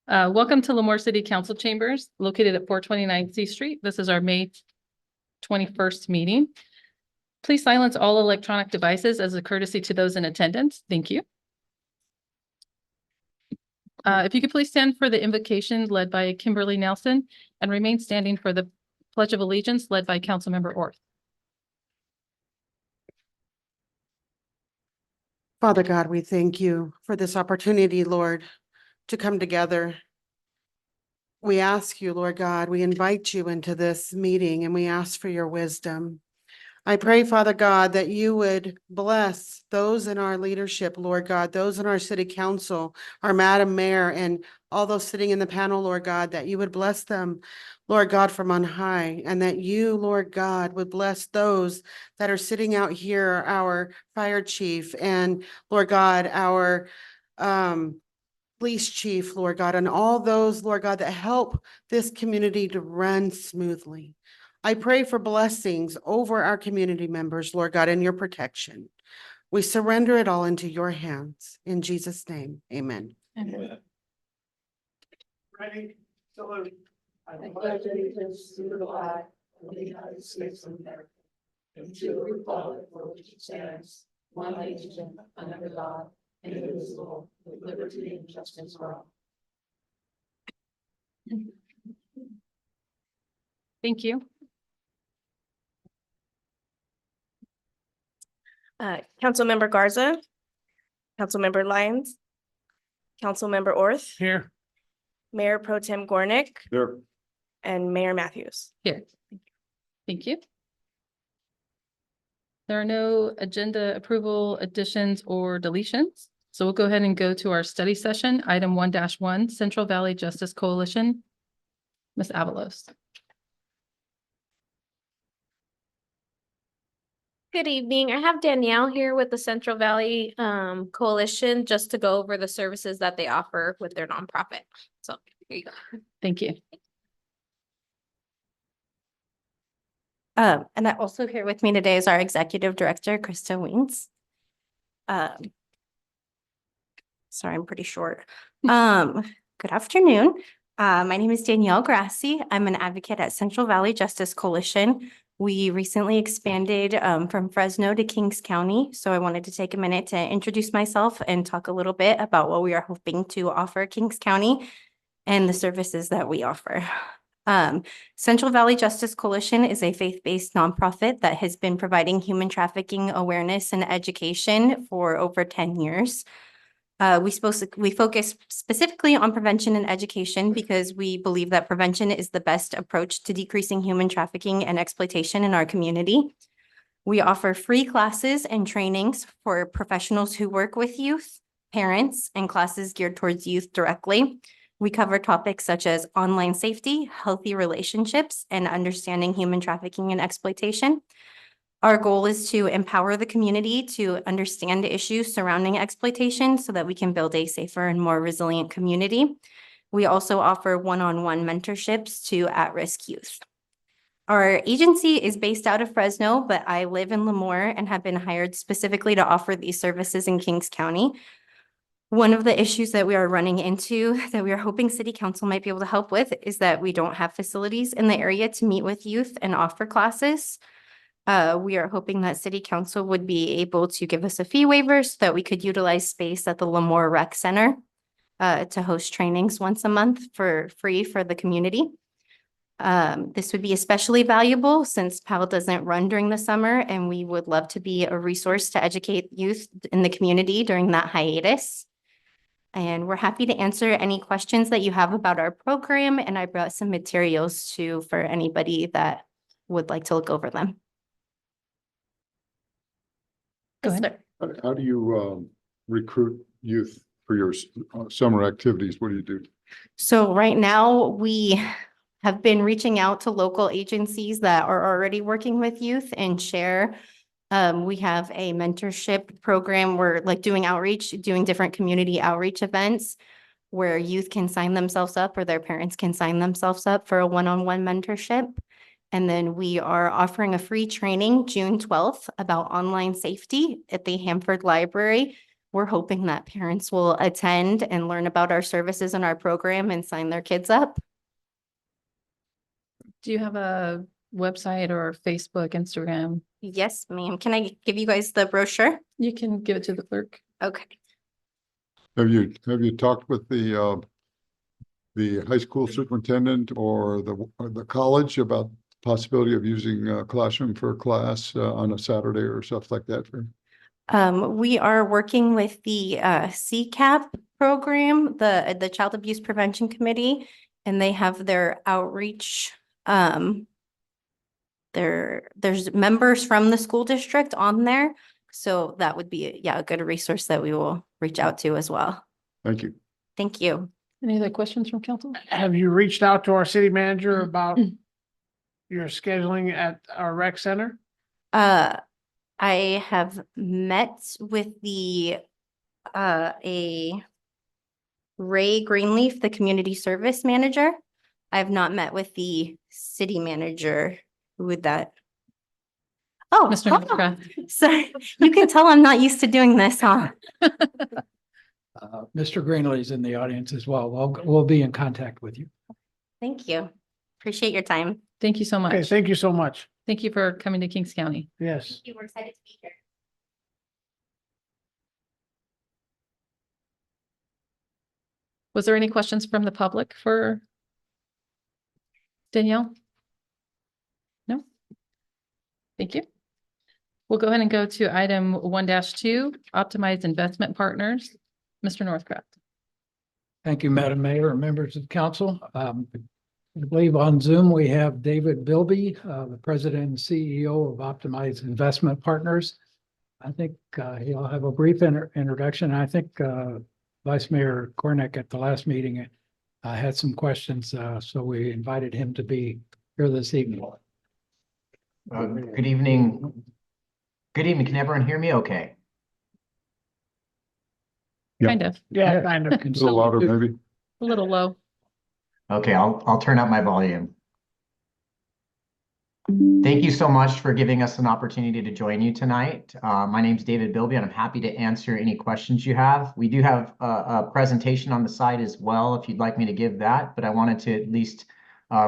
Welcome to Lemoore City Council Chambers, located at 429 C Street. This is our May 21st meeting. Please silence all electronic devices as a courtesy to those in attendance. Thank you. If you could please stand for the invocation led by Kimberly Nelson and remain standing for the Pledge of Allegiance led by Councilmember Orth. Father God, we thank you for this opportunity, Lord, to come together. We ask you, Lord God, we invite you into this meeting and we ask for your wisdom. I pray, Father God, that you would bless those in our leadership, Lord God, those in our city council, our Madam Mayor, and all those sitting in the panel, Lord God, that you would bless them, Lord God, from on high, and that you, Lord God, would bless those that are sitting out here, our fire chief, and Lord God, our police chief, Lord God, and all those, Lord God, that help this community to run smoothly. I pray for blessings over our community members, Lord God, and your protection. We surrender it all into your hands. In Jesus' name, amen. Amen. Ready? Salute. I pledge allegiance to the flag of the United States of America and to the republic for which it stands, one nation, under God, indivisible, with liberty and justice for all. Thank you. Councilmember Garza, Councilmember Lyons, Councilmember Orth, Here. Mayor Pro Tem Gornick, Here. and Mayor Matthews. Here. Thank you. There are no agenda approval additions or deletions. So we'll go ahead and go to our study session, item 1-1, Central Valley Justice Coalition. Ms. Avalos. Good evening. I have Danielle here with the Central Valley Coalition just to go over the services that they offer with their nonprofit. So here you go. Thank you. And also here with me today is our Executive Director, Krista Weens. Sorry, I'm pretty short. Good afternoon. My name is Danielle Grassi. I'm an advocate at Central Valley Justice Coalition. We recently expanded from Fresno to Kings County, so I wanted to take a minute to introduce myself and talk a little bit about what we are hoping to offer Kings County and the services that we offer. Central Valley Justice Coalition is a faith-based nonprofit that has been providing human trafficking awareness and education for over 10 years. We focus specifically on prevention and education because we believe that prevention is the best approach to decreasing human trafficking and exploitation in our community. We offer free classes and trainings for professionals who work with youth, parents, and classes geared towards youth directly. We cover topics such as online safety, healthy relationships, and understanding human trafficking and exploitation. Our goal is to empower the community to understand issues surrounding exploitation so that we can build a safer and more resilient community. We also offer one-on-one mentorships to at-risk youth. Our agency is based out of Fresno, but I live in Lemoore and have been hired specifically to offer these services in Kings County. One of the issues that we are running into that we are hoping City Council might be able to help with is that we don't have facilities in the area to meet with youth and offer classes. We are hoping that City Council would be able to give us a fee waiver so that we could utilize space at the Lemoore Rec Center to host trainings once a month for free for the community. This would be especially valuable since PAL doesn't run during the summer, and we would love to be a resource to educate youth in the community during that hiatus. And we're happy to answer any questions that you have about our program, and I brought some materials too for anybody that would like to look over them. Go ahead. How do you recruit youth for your summer activities? What do you do? So right now we have been reaching out to local agencies that are already working with youth and share. We have a mentorship program. We're like doing outreach, doing different community outreach events where youth can sign themselves up or their parents can sign themselves up for a one-on-one mentorship. And then we are offering a free training June 12th about online safety at the Hanford Library. we're hoping that parents will attend and learn about our services and our program and sign their kids up. Do you have a website or Facebook, Instagram? Yes, ma'am. Can I give you guys the brochure? You can give it to the clerk. Okay. Have you talked with the high school superintendent or the college about possibility of using a classroom for a class on a Saturday or stuff like that? We are working with the CCAP program, the Child Abuse Prevention Committee, and they have their outreach. There's members from the school district on there. So that would be, a good resource that we will reach out to as well. Thank you. Thank you. Any other questions from council? Have you reached out to our city manager about your scheduling at our rec center? I have met with the a Ray Greenleaf, the community service manager. I have not met with the city manager. Who would that? Oh, Mr. oh, Northcroft. sorry. You can tell I'm not used to doing this, huh? Mr. Greenley's in the audience as well. We'll be in contact with you. Thank you. Appreciate your time. Thank you so Okay, much. thank you so much. Thank you for coming to Kings County. Yes. We're excited to be here. Was there any questions from the public for Danielle? No? Thank you. We'll go ahead and go to item 1-2, optimize investment partners. Mr. Northcroft. Thank you, Madam Mayor and members of the council. I believe on Zoom, we have David Bilby, the president and CEO of Optimize Investment Partners. I think he'll have a brief introduction. I think Vice Mayor Cornick at the last meeting had some questions, so we invited him to be here this evening. Good evening. Good evening. Can everyone hear me okay? Yeah. Kind of, Yeah, kind of. A little louder, maybe. a little low. Okay, I'll turn up my volume. Thank you so much for giving us an opportunity to join you tonight. My name's David Bilby, and I'm happy to answer any questions you have. We do have a presentation on the side as well, if you'd like me to give that, but I wanted to at least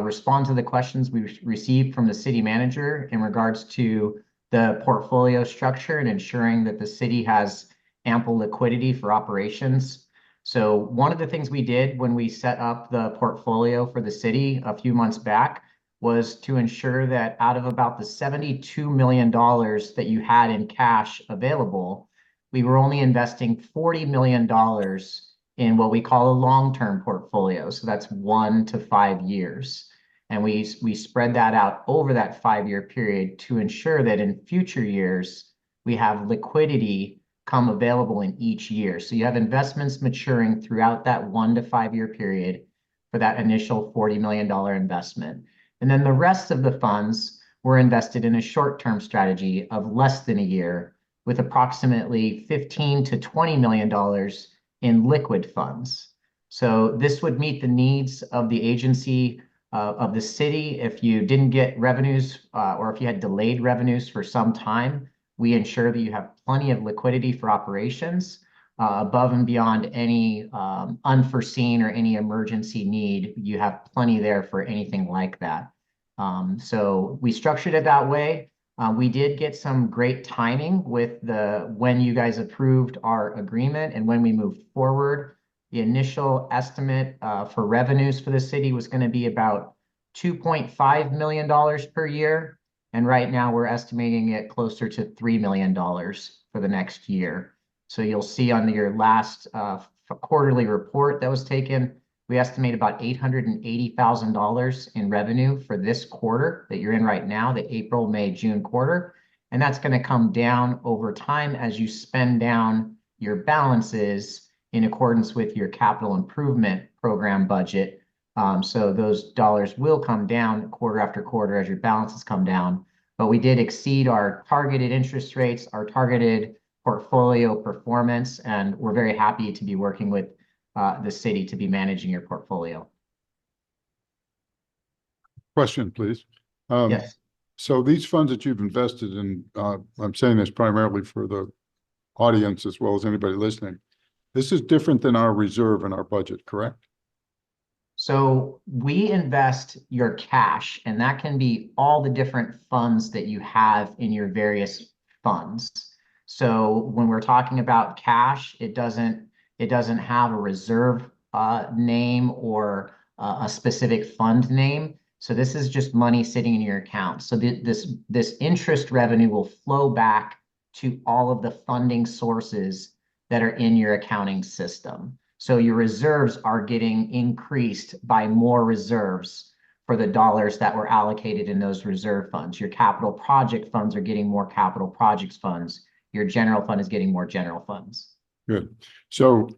respond to the questions we received from the city manager in regards to the portfolio structure and ensuring that the city has ample liquidity for operations. So one of the things we did when we set up the portfolio for the city a few months back was to ensure that out of about the $72 million that you had in cash available, we were only investing $40 million in what we call a long-term portfolio. So that's 1 to 5 years. And we spread that out over that 5-year period to ensure that in future years, we have liquidity come available in each year. So you have investments maturing throughout that 1 to 5 year period for that initial $40 million investment. And then the rest of the funds were invested in a short-term strategy of less than a year with approximately $15 to $20 million in liquid funds. So this would meet the needs of the agency of the city. If you didn't get revenues or if you had delayed revenues for some time, we ensure that you have plenty of liquidity for operations above and beyond any unforeseen or any emergency need. You have plenty there for anything like that. So we structured it that way. We did get some great timing with when you guys approved our agreement and when we moved forward. The initial estimate for revenues for the city was going to be about $2.5 million per year. And right now we're estimating it closer to $3 million for the next year. So you'll see on your last quarterly report that was taken, we estimate about $880,000 in revenue for this quarter that you're in right now, the April, May, June quarter. And that's going to come down over time as you spend down your balances in accordance with your capital improvement program budget. So those dollars will come down quarter after quarter as your balances come down. But we did exceed our targeted interest rates, our targeted portfolio performance, and we're very happy to be working with the city to be managing your portfolio. Question, please. Yes. So these funds that you've invested in, I'm saying this primarily for the audience as well as anybody listening. This is different than our reserve and our budget, correct? So we invest your cash, and that can be all the different funds that you have in your various funds. So when we're talking about cash, it doesn't have a reserve name or a specific fund name. So this is just money sitting in your account. So this interest revenue will flow back to all of the funding sources that are in your accounting system. So your reserves are getting increased by more reserves for the dollars that were allocated in those reserve funds. Your capital project funds are getting more capital projects funds. Your general fund is getting more general funds. Good. So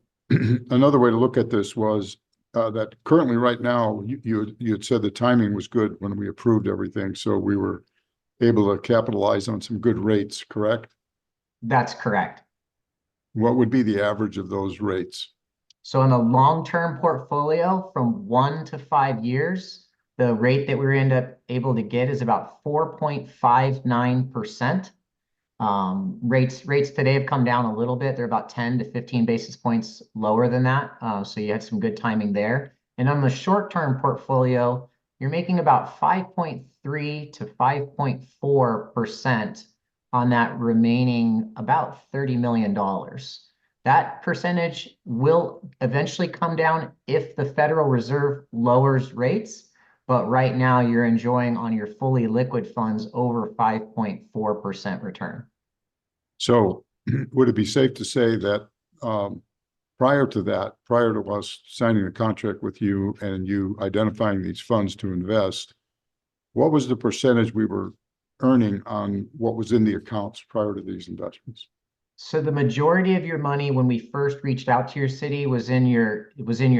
another way to look at this was that currently right now, you had said the timing was good when we approved everything. So we were able to capitalize on some good rates, correct? That's correct. What would be the average of those rates? So in the long-term portfolio from 1 to 5 years, the rate that we end up able to get is about 4.59%. Rates today have come down a little bit. They're about 10 to 15 basis points lower than that. So you had some good timing there. And on the short-term portfolio, you're making about 5.3 to 5.4% on that remaining about $30 million. That percentage will eventually come down if the Federal Reserve lowers rates. But right now you're enjoying on your fully liquid funds over 5.4% return. So would it be safe to say that prior to us signing a contract with you and you identifying these funds to invest, what was the percentage we were earning on what was in the accounts prior to these investments? So the majority of your money when we first reached out to your city was in your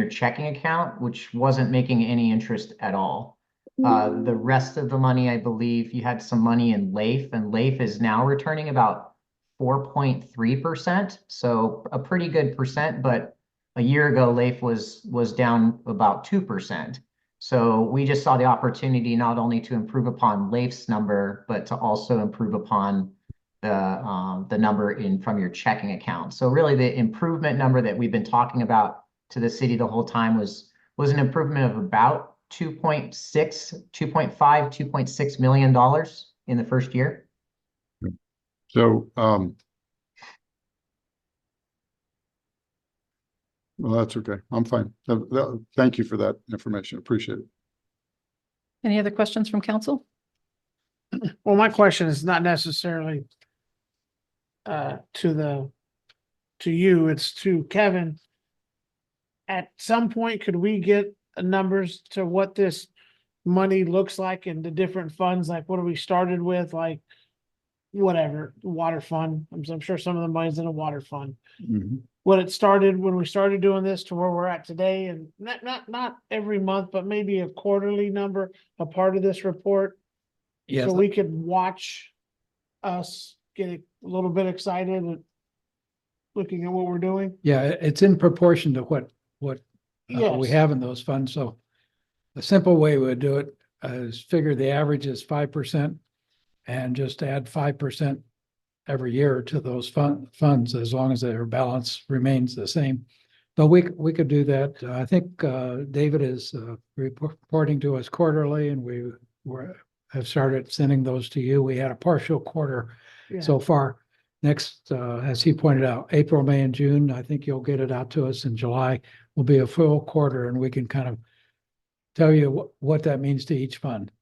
checking account, which wasn't making any interest at all. The rest of the money, I believe you had some money in LAIF, and LAIF is now returning about 4.3%. So a pretty good percent, but a year ago, LAIF was down about 2%. So we just saw the opportunity not only to improve upon LAIF's number, but to also improve upon the number from your checking account. So really the improvement number that we've been talking about to the city the whole time was an improvement of about $2.6 million in the first year. So, well, that's okay. I'm fine. Thank you for that information. Appreciate it. Any other questions from council? Well, my question is not necessarily to you, it's to Kevin. At some point, could we get numbers to what this money looks like in the different funds? Like what we started with, like whatever, water fund. I'm sure some of the money's in a water fund. Mm-hmm. What it started when we started doing this to where we're at today, and not every month, but maybe a quarterly number, a part of this report. Yes. So we could watch us get a little bit excited at looking at what we're doing. Yeah, it's in proportion to what we Yes. have in those funds. So the simple way we would do it is figure the average is 5% and just add 5% every year to those funds as long as their balance remains the same. But we could do that. I think David is reporting to us quarterly, and we have started sending those to you. We had a partial quarter Yeah. so far. Next, as he pointed out, April, May, and June, I think you'll get it out to us in July, will be a full quarter, and we can kind of tell you what that means to each fund.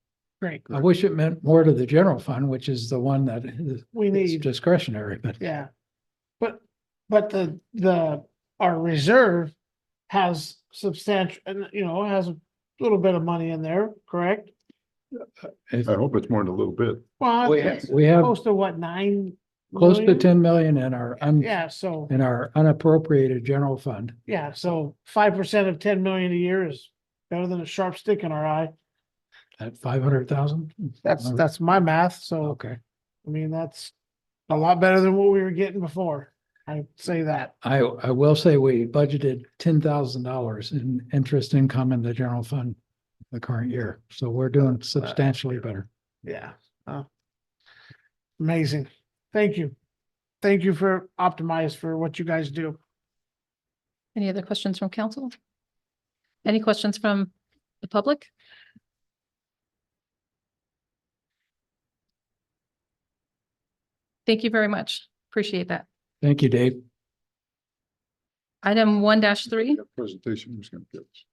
Great. I wish it meant more to the general fund, which is the one that We is need, discretionary, but yeah. But our reserve has substantial, and has a little bit of money in there, correct? if I hope it's more than a little bit. Well, we it's have close to what, 9 close to million? 10 million in our Yeah, so, in our unappropriated general fund. yeah, so 5% of 10 million a year is better than a sharp stick in our eye. At 500,000? That's my math, so, Okay. I mean, that's a lot better than what we were getting before. I'd say that. I will say we budgeted $10,000 in interest income in the general fund the current year. So we're doing substantially better. Yeah. Amazing. Thank you. thank you for Optimize for what you guys do. Any other questions from council? Any questions from the public? Thank you very much. Appreciate that. Thank you, Dave. Item 1-3, That presentation was gonna give us.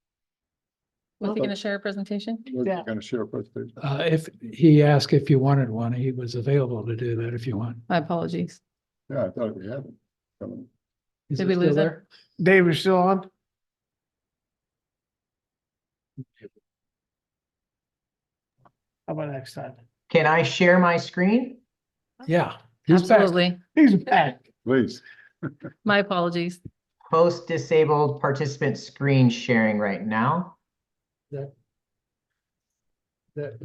was he going to share a presentation? We're Yeah. gonna share a presentation. If he asked if you wanted one, he was available to do that if you want. My apologies. Yeah, I thought we had it. coming. Is Did it we still lose it? there? Dave, you're still on? How about next time? Can I share my screen? Yeah. he's back. Absolutely. He's back. Please. My apologies. Post disabled participant screen sharing right now. That- that-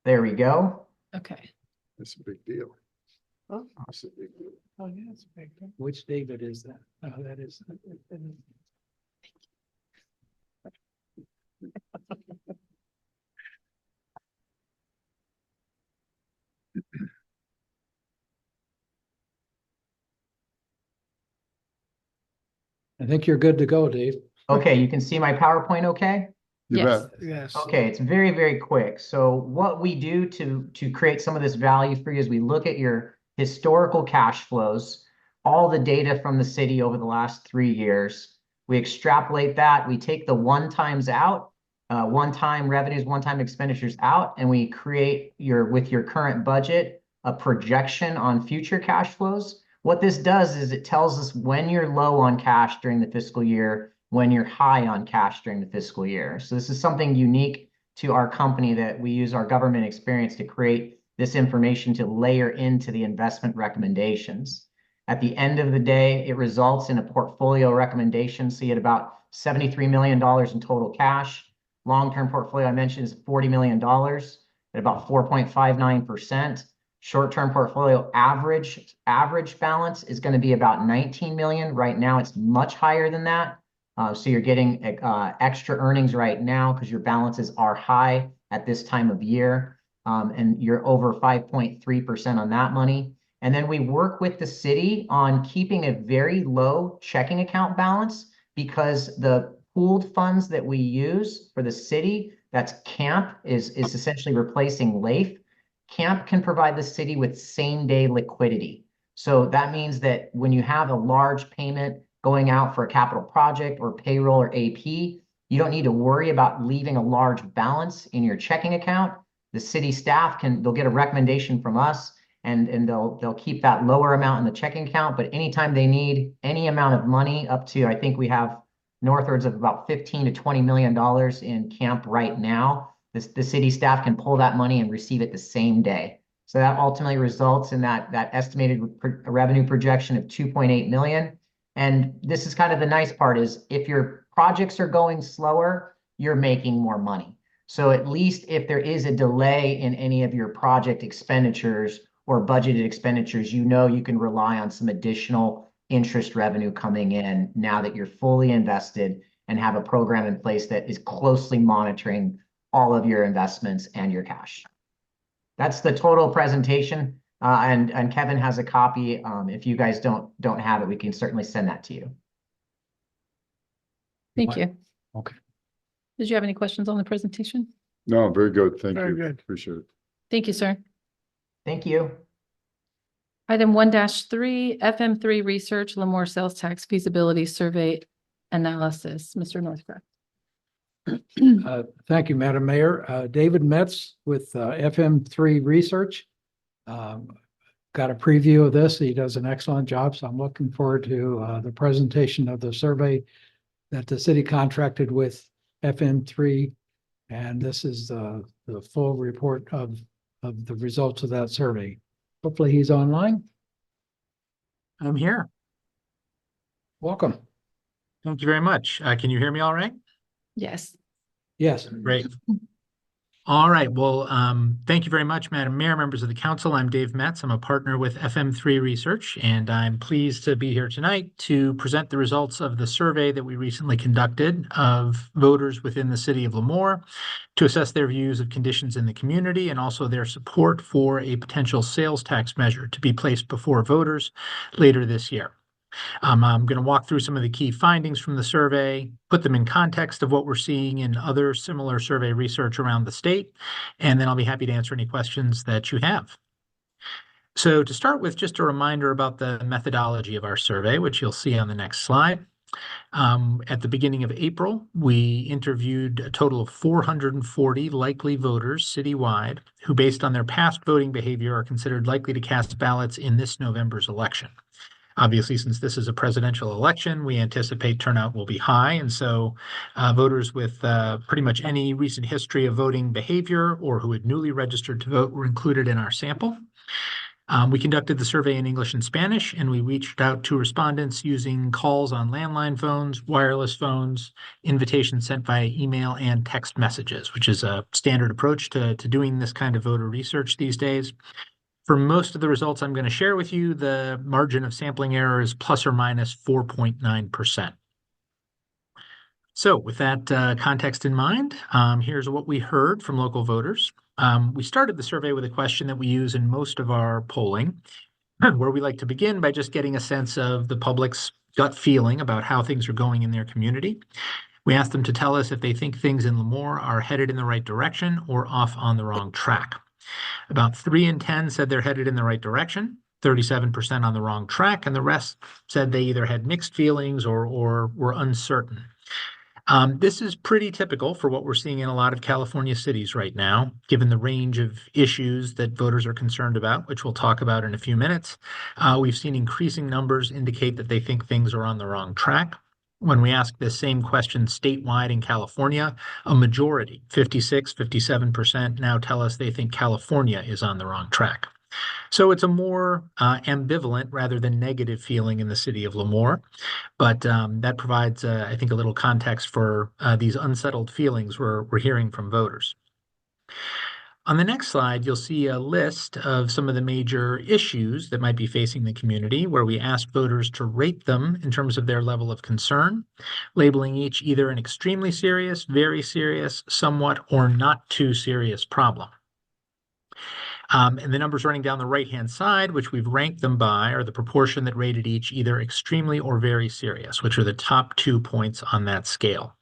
There we go. Okay. That's a big deal. Huh? That's a big deal. Oh, yeah, it's a big thing. Which David is that? Oh, that is. I think you're good to go, Dave. Okay, you can see my PowerPoint okay? You Yes. bet. Yes. Okay, it's very, very quick. So what we do to create some of this value for you is we look at your historical cash flows, all the data from the city over the last 3 years. We extrapolate that, we take the one-times out, one-time revenues, one-time expenditures out, and we create with your current budget, a projection on future cash flows. What this does is it tells us when you're low on cash during the fiscal year, when you're high on cash during the fiscal year. So this is something unique to our company that we use our government experience to create this information to layer into the investment recommendations. At the end of the day, it results in a portfolio recommendation. So you had about $73 million in total cash. Long-term portfolio I mentioned is $40 million at about 4.59%. Short-term portfolio average balance is going to be about 19 million. Right now, it's much higher than that. So you're getting extra earnings right now because your balances are high at this time of year. And you're over 5.3% on that money. And then we work with the city on keeping a very low checking account balance because the pooled funds that we use for the city, that's CAMP, is essentially replacing LAIF. CAMP can provide the city with same-day liquidity. So that means that when you have a large payment going out for a capital project or payroll or AP, you don't need to worry about leaving a large balance in your checking account. The city staff they'll get a recommendation from us and they'll keep that lower amount in the checking account. But anytime they need any amount of money up to, I think we have northwards of about $15 to $20 million in CAMP right now, the city staff can pull that money and receive it the same day. So that ultimately results in that estimated revenue projection of 2.8 million. And this is kind of the nice part is if your projects are going slower, you're making more money. So at least if there is a delay in any of your project expenditures or budgeted expenditures, you know you can rely on some additional interest revenue coming in now that you're fully invested and have a program in place that is closely monitoring all of your investments and your cash. That's the total presentation. And Kevin has a copy. If you guys don't have it, we can certainly send that to you. Thank you. Okay. Did you have any questions on the presentation? No, very good. Thank Very you. good. Appreciate it. Thank you, sir. Thank you. Item 1-3, FM3 Research, Lemoore Sales Tax Feasibility Survey Analysis. Mr. Northcroft. Thank you, Madam Mayor. David Metz with FM3 Research. Got a preview of this. He does an excellent job, so I'm looking forward to the presentation of the survey that the city contracted with FM3. And this is the full report of the results of that survey. Hopefully he's online. I'm here. Welcome. Thank you very much. Can you hear me all right? Yes. Yes. Great. All right. Well, thank you very much, Madam Mayor, members of the council. I'm Dave Metz. I'm a partner with FM3 Research, and I'm pleased to be here tonight to present the results of the survey that we recently conducted of voters within the city of Lemoore to assess their views of conditions in the community and also their support for a potential sales tax measure to be placed before voters later this year. I'm going to walk through some of the key findings from the survey, put them in context of what we're seeing in other similar survey research around the state, and then I'll be happy to answer any questions that you have. So to start with, just a reminder about the methodology of our survey, which you'll see on the next slide. At the beginning of April, we interviewed a total of 440 likely voters citywide who, based on their past voting behavior, are considered likely to cast ballots in this November's election. Obviously, since this is a presidential election, we anticipate turnout will be high. And so voters with pretty much any recent history of voting behavior or who had newly registered to vote were included in our sample. We conducted the survey in English and Spanish, and we reached out to respondents using calls on landline phones, wireless phones, invitations sent via email, and text messages, which is a standard approach to doing this kind of voter research these days. For most of the results I'm going to share with you, the margin of sampling error is plus or minus 4.9%. So with that context in mind, here's what we heard from local voters. We started the survey with a question that we use in most of our polling, where we like to begin by just getting a sense of the public's gut feeling about how things are going in their community. We asked them to tell us if they think things in Lemoore are headed in the right direction or off on the wrong track. About 3 in 10 said they're headed in the right direction, 37% on the wrong track, and the rest said they either had mixed feelings or were uncertain. This is pretty typical for what we're seeing in a lot of California cities right now, given the range of issues that voters are concerned about, which we'll talk about in a few minutes. We've seen increasing numbers indicate that they think things are on the wrong track. When we ask this same question statewide in California, a majority, 56, 57%, now tell us they think California is on the wrong track. So it's a more ambivalent rather than negative feeling in the city of Lemoore, but that provides, I think, a little context for these unsettled feelings we're hearing from voters. On the next slide, you'll see a list of some of the major issues that might be facing the community, where we asked voters to rate them in terms of their level of concern, labeling each either an extremely serious, very serious, somewhat, or not too serious problem. And the numbers running down the right-hand side, which we've ranked them by, are the proportion that rated each either extremely or very serious, which are the top 2 points on that scale.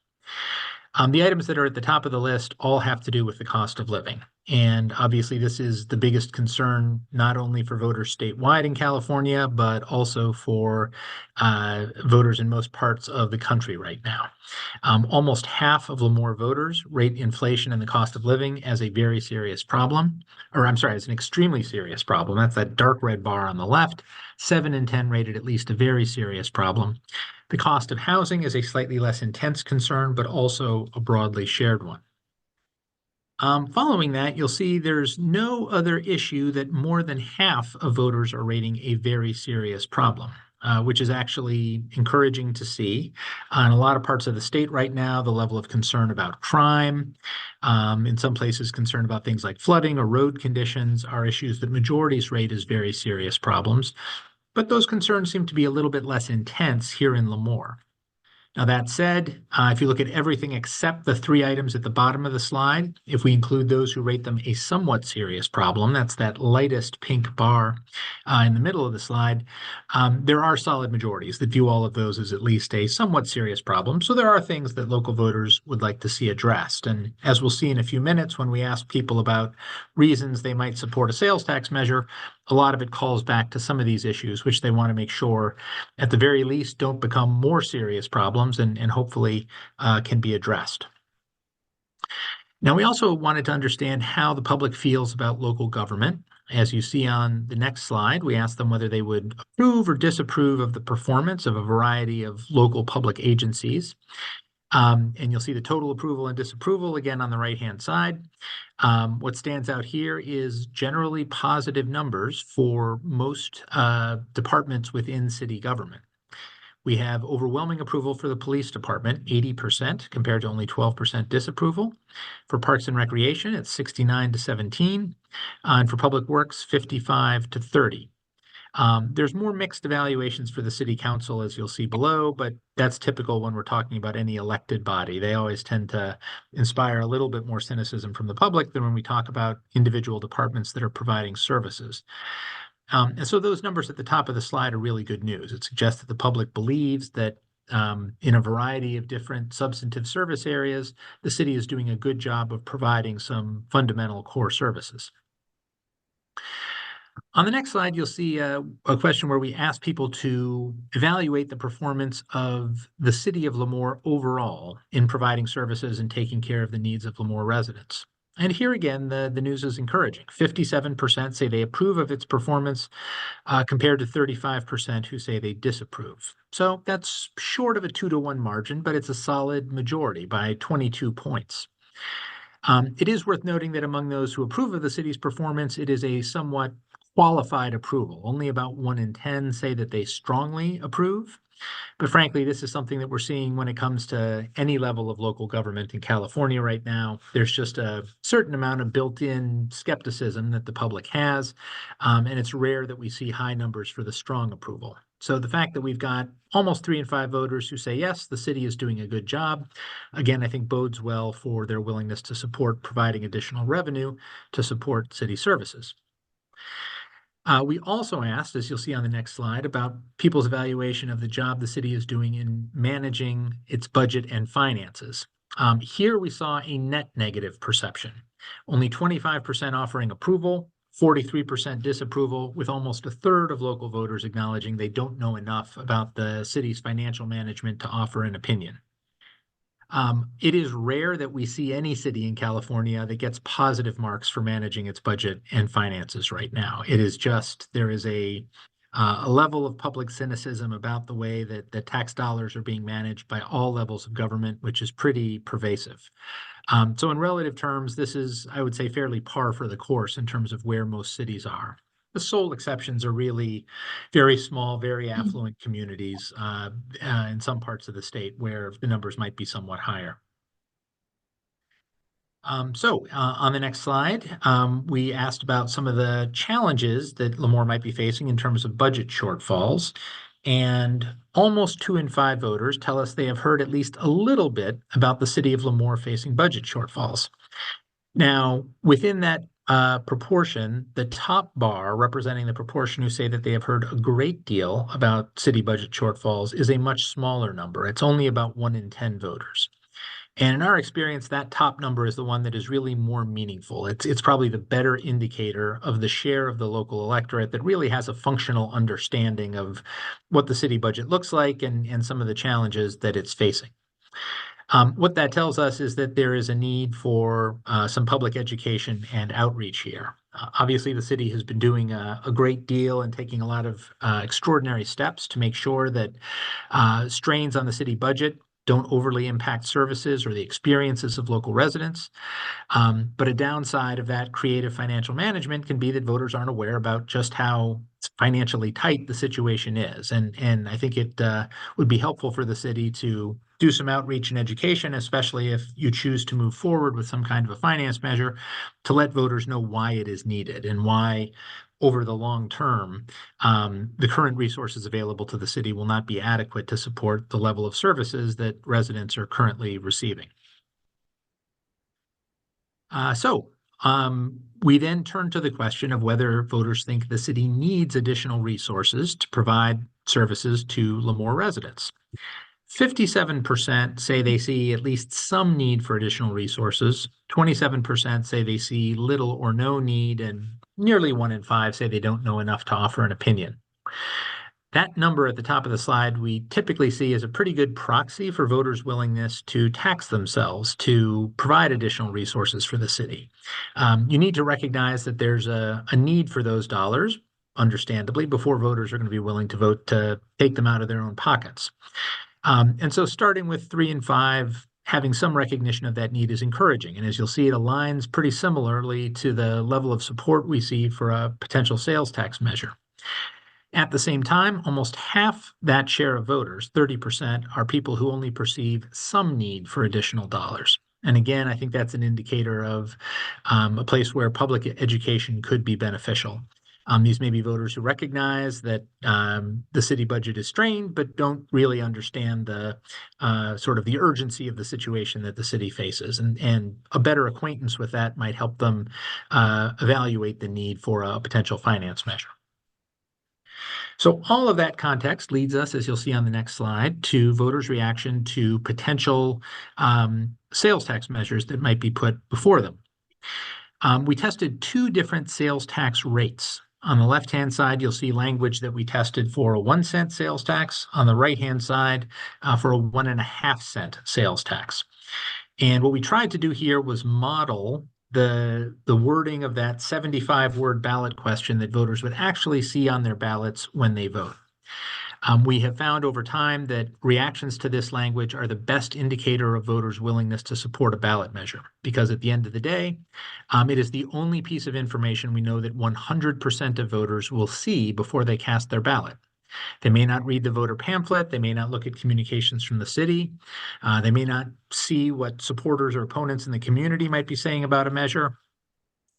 The items that are at the top of the list all have to do with the cost of living. And obviously, this is the biggest concern, not only for voters statewide in California, but also for voters in most parts of the country right now. Almost half of Lemoore voters rate inflation and the cost of living as a very serious problem, or I'm sorry, as an extremely serious problem. That's that dark red bar on the left. 7 in 10 rated at least a very serious problem. The cost of housing is a slightly less intense concern, but also a broadly shared one. Following that, you'll see there's no other issue that more than half of voters are rating a very serious problem, which is actually encouraging to see. In a lot of parts of the state right now, the level of concern about crime, in some places concern about things like flooding or road conditions are issues that majorities rate as very serious problems. But those concerns seem to be a little bit less intense here in Lemoore. Now, that said, if you look at everything except the 3 items at the bottom of the slide, if we include those who rate them a somewhat serious problem, that's that lightest pink bar in the middle of the slide, there are solid majorities that view all of those as at least a somewhat serious problem. So there are things that local voters would like to see addressed. And as we'll see in a few minutes, when we ask people about reasons they might support a sales tax measure, a lot of it calls back to some of these issues, which they want to make sure, at the very least, don't become more serious problems and hopefully can be addressed. Now, we also wanted to understand how the public feels about local government. As you see on the next slide, we asked them whether they would approve or disapprove of the performance of a variety of local public agencies. And you'll see the total approval and disapproval again on the right-hand side. What stands out here is generally positive numbers for most departments within city government. We have overwhelming approval for the police department, 80% compared to only 12% disapproval. For Parks and Recreation, it's 69-17. And for Public Works, 55-30. There's more mixed evaluations for the city council, as you'll see below, but that's typical when we're talking about any elected body. They always tend to inspire a little bit more cynicism from the public than when we talk about individual departments that are providing services. And so those numbers at the top of the slide are really good news. It suggests that the public believes that in a variety of different substantive service areas, the city is doing a good job of providing some fundamental core services. On the next slide, you'll see a question where we ask people to evaluate the performance of the city of Lemoore overall in providing services and taking care of the needs of Lemoore residents. And here again, the news is encouraging. 57% say they approve of its performance compared to 35% who say they disapprove. So that's short of a 2-to-1 margin, but it's a solid majority by 22 points. It is worth noting that among those who approve of the city's performance, it is a somewhat qualified approval. Only about 1 in 10 say that they strongly approve. But frankly, this is something that we're seeing when it comes to any level of local government in California right now. There's just a certain amount of built-in skepticism that the public has, and it's rare that we see high numbers for the strong approval. So the fact that we've got almost 3 in 5 voters who say, yes, the city is doing a good job, again, I think bodes well for their willingness to support providing additional revenue to support city services. We also asked, as you'll see on the next slide, about people's evaluation of the job the city is doing in managing its budget and finances. Here we saw a net negative perception, only 25% offering approval, 43% disapproval, with almost a third of local voters acknowledging they don't know enough about the city's financial management to offer an opinion. It is rare that we see any city in California that gets positive marks for managing its budget and finances right now. It is just, there is a level of public cynicism about the way that the tax dollars are being managed by all levels of government, which is pretty pervasive. So in relative terms, this is, I would say, fairly par for the course in terms of where most cities are. The sole exceptions are really very small, very affluent communities in some parts of the state where the numbers might be somewhat higher. On the next slide, we asked about some of the challenges that Lemoore might be facing in terms of budget shortfalls. And almost 2 in 5 voters tell us they have heard at least a little bit about the city of Lemoore facing budget shortfalls. Now, within that proportion, the top bar representing the proportion who say that they have heard a great deal about city budget shortfalls is a much smaller number. It's only about 1 in 10 voters. And in our experience, that top number is the one that is really more meaningful. It's probably the better indicator of the share of the local electorate that really has a functional understanding of what the city budget looks like and some of the challenges that it's facing. What that tells us is that there is a need for some public education and outreach here. Obviously, the city has been doing a great deal and taking a lot of extraordinary steps to make sure that strains on the city budget don't overly impact services or the experiences of local residents. But a downside of that creative financial management can be that voters aren't aware about just how financially tight the situation is. And I think it would be helpful for the city to do some outreach and education, especially if you choose to move forward with some kind of a finance measure, to let voters know why it is needed and why over the long term, the current resources available to the city will not be adequate to support the level of services that residents are currently receiving. We then turn to the question of whether voters think the city needs additional resources to provide services to Lemoore residents. 57% say they see at least some need for additional resources. 27% say they see little or no need, and nearly 1 in 5 say they don't know enough to offer an opinion. That number at the top of the slide we typically see as a pretty good proxy for voters' willingness to tax themselves to provide additional resources for the city. You need to recognize that there's a need for those dollars, understandably, before voters are going to be willing to vote to take them out of their own pockets. And so starting with 3 in 5, having some recognition of that need is encouraging. And as you'll see, it aligns pretty similarly to the level of support we see for a potential sales tax measure. At the same time, almost half that share of voters, 30%, are people who only perceive some need for additional dollars. And again, I think that's an indicator of a place where public education could be beneficial. These may be voters who recognize that the city budget is strained, but don't really understand the sort of the urgency of the situation that the city faces. And a better acquaintance with that might help them evaluate the need for a potential finance measure. So all of that context leads us, as you'll see on the next slide, to voters' reaction to potential sales tax measures that might be put before them. We tested two different sales tax rates. On the left-hand side, you'll see language that we tested for a 1 cent sales tax. On the right-hand side, for a 1.5 cent sales tax. And what we tried to do here was model the wording of that 75-word ballot question that voters would actually see on their ballots when they vote. We have found over time that reactions to this language are the best indicator of voters' willingness to support a ballot measure, because at the end of the day, it is the only piece of information we know that 100% of voters will see before they cast their ballot. They may not read the voter pamphlet. They may not look at communications from the city. They may not see what supporters or opponents in the community might be saying about a measure,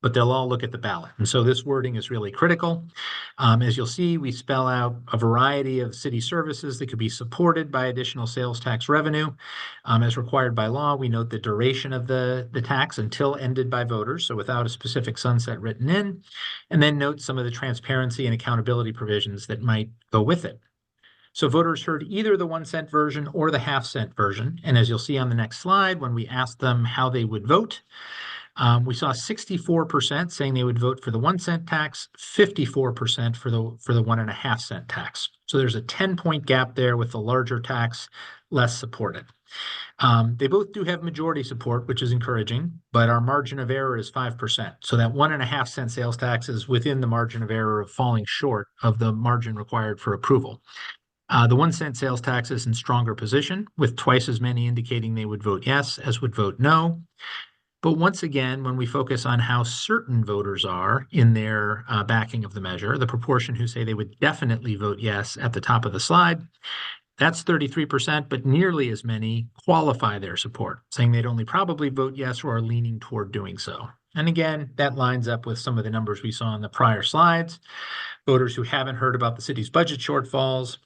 but they'll all look at the ballot. And so this wording is really critical. As you'll see, we spell out a variety of city services that could be supported by additional sales tax revenue. As required by law, we note the duration of the tax until ended by voters, so without a specific sunset written in, and then note some of the transparency and accountability provisions that might go with it. So voters heard either the 1 cent version or the half-cent version. And as you'll see on the next slide, when we asked them how they would vote, we saw 64% saying they would vote for the 1 cent tax, 54% for the 1.5 cent tax. So there's a 10-point gap there, with the larger tax less supported. They both do have majority support, which is encouraging, but our margin of error is 5%. So that 1.5 cent sales tax is within the margin of error of falling short of the margin required for approval. The 1 cent sales tax is in stronger position, with twice as many indicating they would vote yes as would vote no. But once again, when we focus on how certain voters are in their backing of the measure, the proportion who say they would definitely vote yes at the top of the slide, that's 33%, but nearly as many qualify their support, saying they'd only probably vote yes or are leaning toward doing so. And again, that lines up with some of the numbers we saw in the prior slides. Voters who haven't heard about the city's budget shortfalls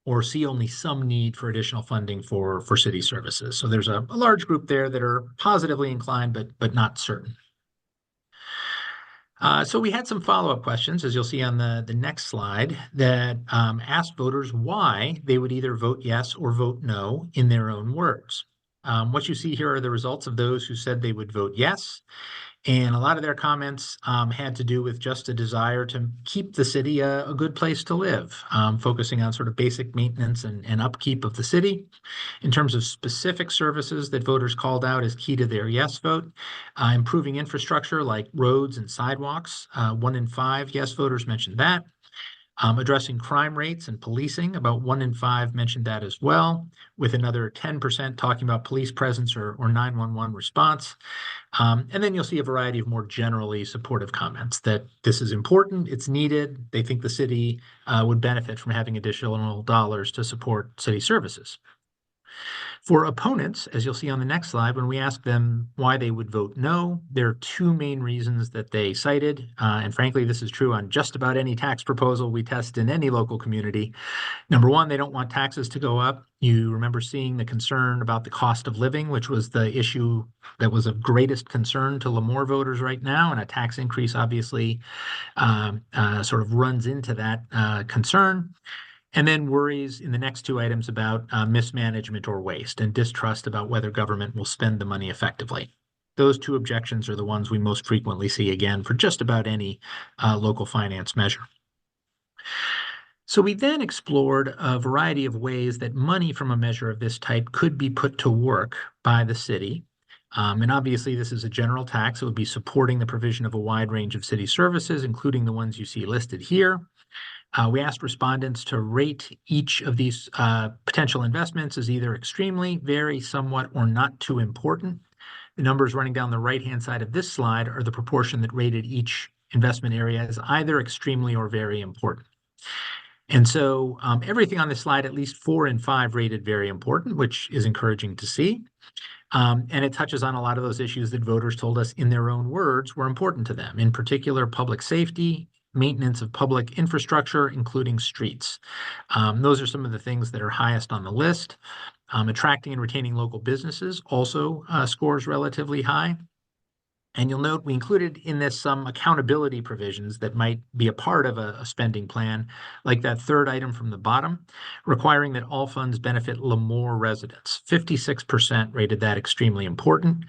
or see only some need for additional funding for city services. So there's a large group there that are positively inclined, but not certain. So we had some follow-up questions, as you'll see on the next slide, that asked voters why they would either vote yes or vote no in their own words. What you see here are the results of those who said they would vote yes. And a lot of their comments had to do with just a desire to keep the city a good place to live, focusing on sort of basic maintenance and upkeep of the city. In terms of specific services that voters called out as key to their yes vote, improving infrastructure like roads and sidewalks, 1 in 5 yes voters mentioned that. Addressing crime rates and policing, about 1 in 5 mentioned that as well, with another 10% talking about police presence or 911 response. And then you'll see a variety of more generally supportive comments that this is important, it's needed, they think the city would benefit from having additional dollars to support city services. For opponents, as you'll see on the next slide, when we ask them why they would vote no, there are 2 main reasons that they cited. And frankly, this is true on just about any tax proposal we test in any local community. Number 1, they don't want taxes to go up. You remember seeing the concern about the cost of living, which was the issue that was of greatest concern to Lemoore voters right now. And a tax increase obviously sort of runs into that concern. And then worries in the next 2 items about mismanagement or waste, and distrust about whether government will spend the money effectively. Those 2 objections are the ones we most frequently see, again, for just about any local finance measure. So we then explored a variety of ways that money from a measure of this type could be put to work by the city. And obviously, this is a general tax. It would be supporting the provision of a wide range of city services, including the ones you see listed here. We asked respondents to rate each of these potential investments as either extremely, very, somewhat, or not too important. The numbers running down the right-hand side of this slide are the proportion that rated each investment area as either extremely or very important. And so everything on this slide, at least 4 and 5 rated very important, which is encouraging to see. And it touches on a lot of those issues that voters told us in their own words were important to them, in particular, public safety, maintenance of public infrastructure, including streets. Those are some of the things that are highest on the list. Attracting and retaining local businesses also scores relatively high. And you'll note we included in this some accountability provisions that might be a part of a spending plan, like that third item from the bottom, requiring that all funds benefit Lemoore residents. 56% rated that extremely important.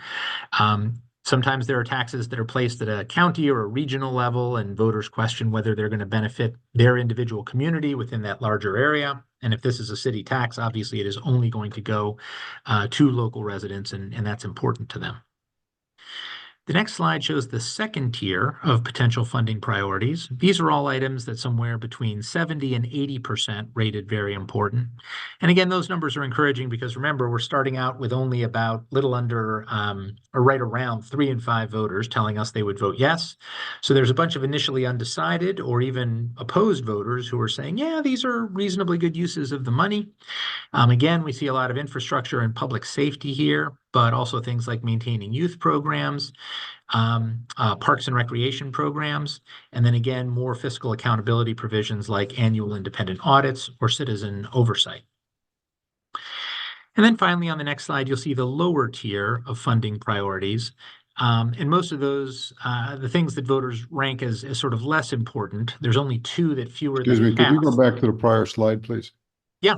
Sometimes there are taxes that are placed at a county or a regional level, and voters question whether they're going to benefit their individual community within that larger area. And if this is a city tax, obviously it is only going to go to local residents, and that's important to them. The next slide shows the second tier of potential funding priorities. These are all items that somewhere between 70 and 80% rated very important. And again, those numbers are encouraging because remember, we're starting out with only about little under or right around 3 in 5 voters telling us they would vote yes. So there's a bunch of initially undecided or even opposed voters who are saying, yeah, these are reasonably good uses of the money. Again, we see a lot of infrastructure and public safety here, but also things like maintaining youth programs, parks and recreation programs, and then again, more fiscal accountability provisions like annual independent audits or citizen oversight. And then finally, on the next slide, you'll see the lower tier of funding priorities. And most of those, the things that voters rank as sort of less important, there's only 2 that fewer Excuse than me, could you half. go back to the prior slide, please? Yeah.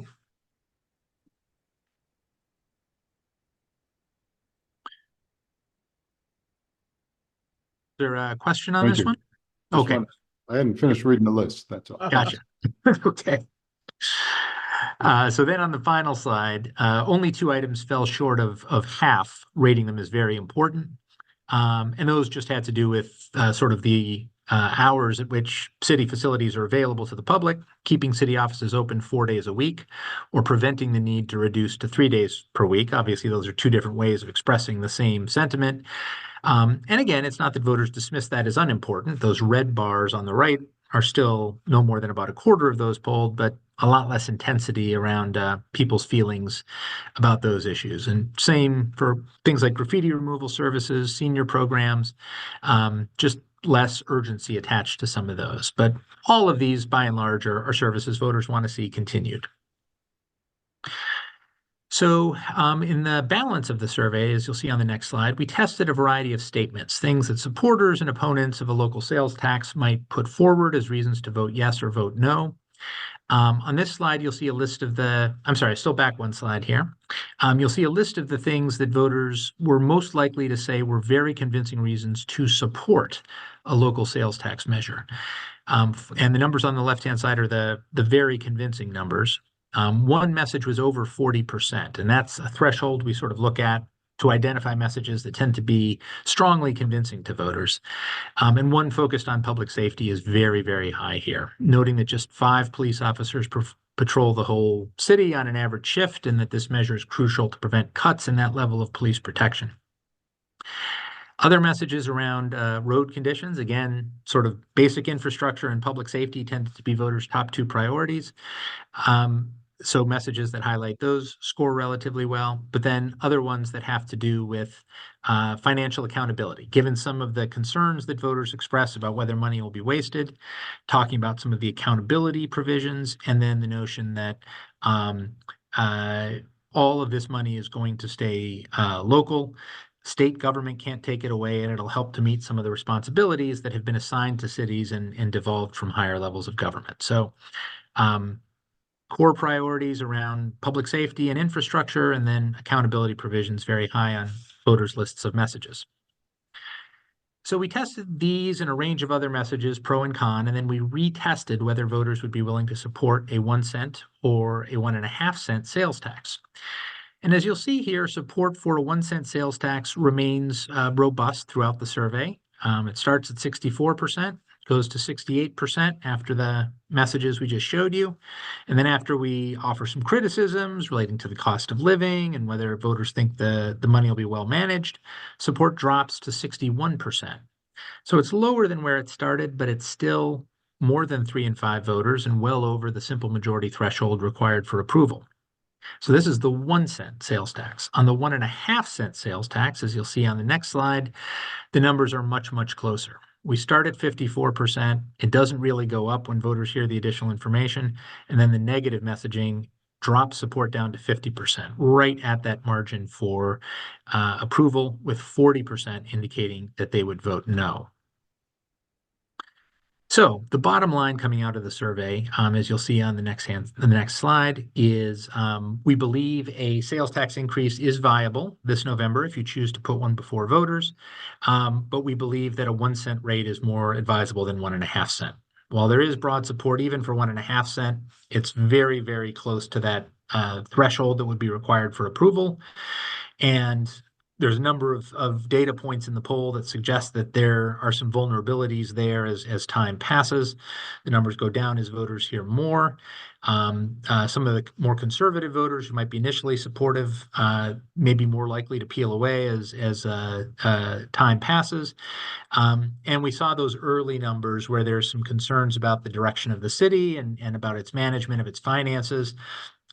Is there a question on Thank this you. one? Just Okay. I hadn't finished reading the list, that's all. Gotcha. Okay. So then on the final slide, only 2 items fell short of half, rating them as very important. And those just had to do with sort of the hours at which city facilities are available to the public, keeping city offices open 4 days a week, or preventing the need to reduce to 3 days per week. Obviously, those are 2 different ways of expressing the same sentiment. And again, it's not that voters dismiss that as unimportant. Those red bars on the right are still no more than about a quarter of those polled, but a lot less intensity around people's feelings about those issues. And same for things like graffiti removal services, senior programs, just less urgency attached to some of those. But all of these, by and large, are services voters want to see continued. So in the balance of the survey, as you'll see on the next slide, we tested a variety of statements, things that supporters and opponents of a local sales tax might put forward as reasons to vote yes or vote no. On this slide, you'll see a list of I'm sorry, still back one slide here. You'll see a list of the things that voters were most likely to say were very convincing reasons to support a local sales tax measure. And the numbers on the left-hand side are the very convincing numbers. One message was over 40%, and that's a threshold we sort of look at to identify messages that tend to be strongly convincing to voters. And one focused on public safety is very, very high here, noting that just 5 police officers patrol the whole city on an average shift, and that this measure is crucial to prevent cuts in that level of police protection. Other messages around road conditions, again, sort of basic infrastructure and public safety tended to be voters' top 2 priorities. So messages that highlight those score relatively well, but then other ones that have to do with financial accountability, given some of the concerns that voters express about whether money will be wasted, talking about some of the accountability provisions, and then the notion that all of this money is going to stay local. State government can't take it away, and it'll help to meet some of the responsibilities that have been assigned to cities and devolved from higher levels of government. So core priorities around public safety and infrastructure, and then accountability provisions very high on voters' lists of messages. So we tested these and a range of other messages, pro and con, and then we retested whether voters would be willing to support a 1 cent or a 1.5 cent sales tax. And as you'll see here, support for a 1 cent sales tax remains robust throughout the survey. It starts at 64%, goes to 68% after the messages we just showed you. And then after we offer some criticisms relating to the cost of living and whether voters think the money will be well managed, support drops to 61%. So it's lower than where it started, but it's still more than 3 in 5 voters, and well over the simple majority threshold required for approval. So this is the 1 cent sales tax. On the 1.5 cent sales tax, as you'll see on the next slide, the numbers are much, much closer. We start at 54%. It doesn't really go up when voters hear the additional information. And then the negative messaging drops support down to 50%, right at that margin for approval, with 40% indicating that they would vote no. So the bottom line coming out of the survey, as you'll see on the next slide, is we believe a sales tax increase is viable this November if you choose to put one before voters, but we believe that a 1 cent rate is more advisable than 1.5 cent. While there is broad support even for 1.5 cent, it's very, very close to that threshold that would be required for approval. And there's a number of data points in the poll that suggest that there are some vulnerabilities there as time passes. The numbers go down as voters hear more. Some of the more conservative voters who might be initially supportive may be more likely to peel away as time passes. And we saw those early numbers where there's some concerns about the direction of the city and about its management of its finances.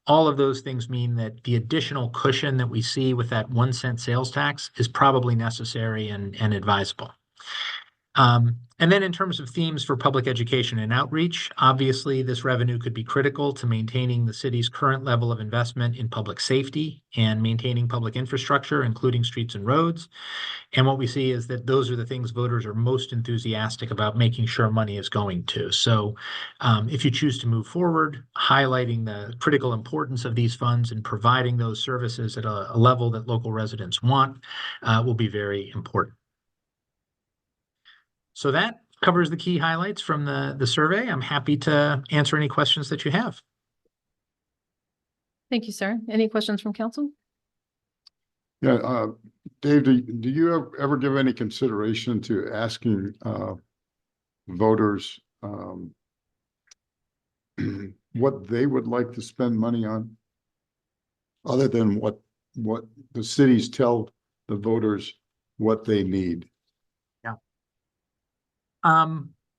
All of those things mean that the additional cushion that we see with that 1 cent sales tax is probably necessary and advisable. And then in terms of themes for public education and outreach, obviously this revenue could be critical to maintaining the city's current level of investment in public safety and maintaining public infrastructure, including streets and roads. And what we see is that those are the things voters are most enthusiastic about making sure money is going to. So if you choose to move forward, highlighting the critical importance of these funds and providing those services at a level that local residents want will be very important. So that covers the key highlights from the survey. I'm happy to answer any questions that you have. Thank you, sir. Any questions from council? Yeah, Dave, do you ever give any consideration to asking voters what they would like to spend money on, other than what the cities tell the voters what they need?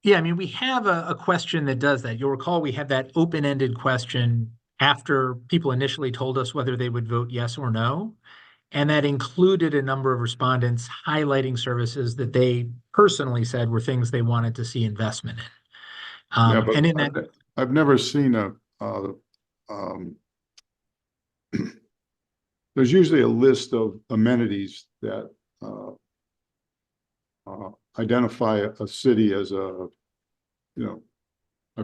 Yeah, I mean, we have a question that does that. You'll recall we had that open-ended question after people initially told us whether they would vote yes or no. And that included a number of respondents highlighting services that they personally said were things they wanted to see investment in. Yeah, but and in that, I've never seen there's usually a list of amenities that identify a city as a